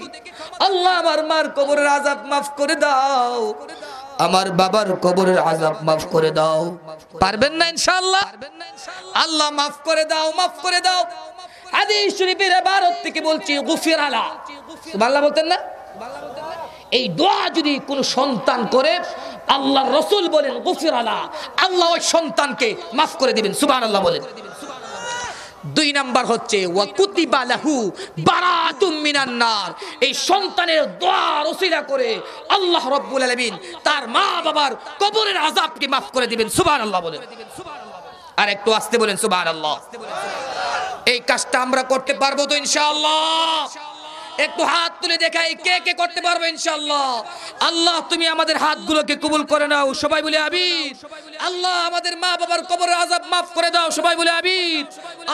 A: আল্লাহ আমার মার কবরের আযাব মাফ করে দাও, আমার বাবার কবরের আযাব মাফ করে দাও। পারবেন না ইনশাআল্লাহ? আল্লাহ মাফ করে দাও, মাফ করে দাও। হাদিস শরীফের ইবারত থেকে বলছি, গুফিরালা, সুবহানাল্লাহ বলতেন না? এই দোয়া যদি কোন সন্তান করে, আল্লাহর রাসূল বলেন গুফিরালা, আল্লাহ ওই সন্তানকে মাফ করে দিবেন। সুবহানাল্লাহ বলেন। দুই নাম্বার হচ্ছে ওয়া কুতিবা লাহু বারাতুম মিনান নার, এই সন্তানের দোয়ার ওসিলা করে আল্লাহ রাব্বুল আলামিন তার মা বাবার কবরের আযাবকে মাফ করে দিবেন। সুবহানাল্লাহ বলেন। আর একটু আস্তে বলেন সুবহানাল্লাহ। এই কাজটা আমরা করতে পারবো তো ইনশাআল্লাহ? একটু হাত তুলে দেখাই, কে কে করতে পারবে ইনশাআল্লাহ? আল্লাহ তুমি আমাদের হাতগুলোকে কবুল করে নাও, সবাই বলে আমিন। আল্লাহ আমাদের মা বাবার কবরের আযাব মাফ করে দাও, সবাই বলে আমিন।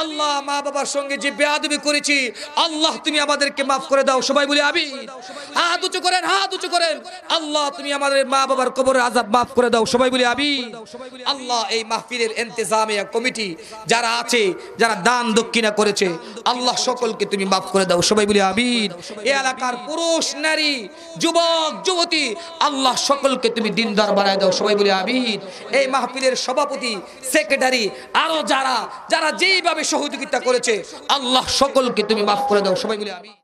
A: আল্লাহ মা বাবার সঙ্গে যে বেয়াদবি করেছি, আল্লাহ তুমি আমাদেরকে মাফ করে দাও, সবাই বলে আমিন। হাত উঁচু করেন, হাত উঁচু করেন। আল্লাহ তুমি আমাদের মা বাবার কবরের আযাব মাফ করে দাও, সবাই বলে আমিন। আল্লাহ এই মাহফিলের ইন্তেজামিয়া কমিটি যারা আছে, যারা দান দক্ষিণা করেছে, আল্লাহ সকলকে তুমি মাফ করে দাও, সবাই বলে আমিন। এই এলাকার পুরুষ নারী যুবক যুবতী, আল্লাহ সকলকে তুমি দিনদার বানায় দাও, সবাই বলে আমিন। এই মাহফিলের সভাপতি, সেক্রেটারি, আরো যারা যারা যেইভাবে সহযোগিতা করেছে, আল্লাহ সকলকে তুমি মাফ করে দাও, সবাই বলে আমিন।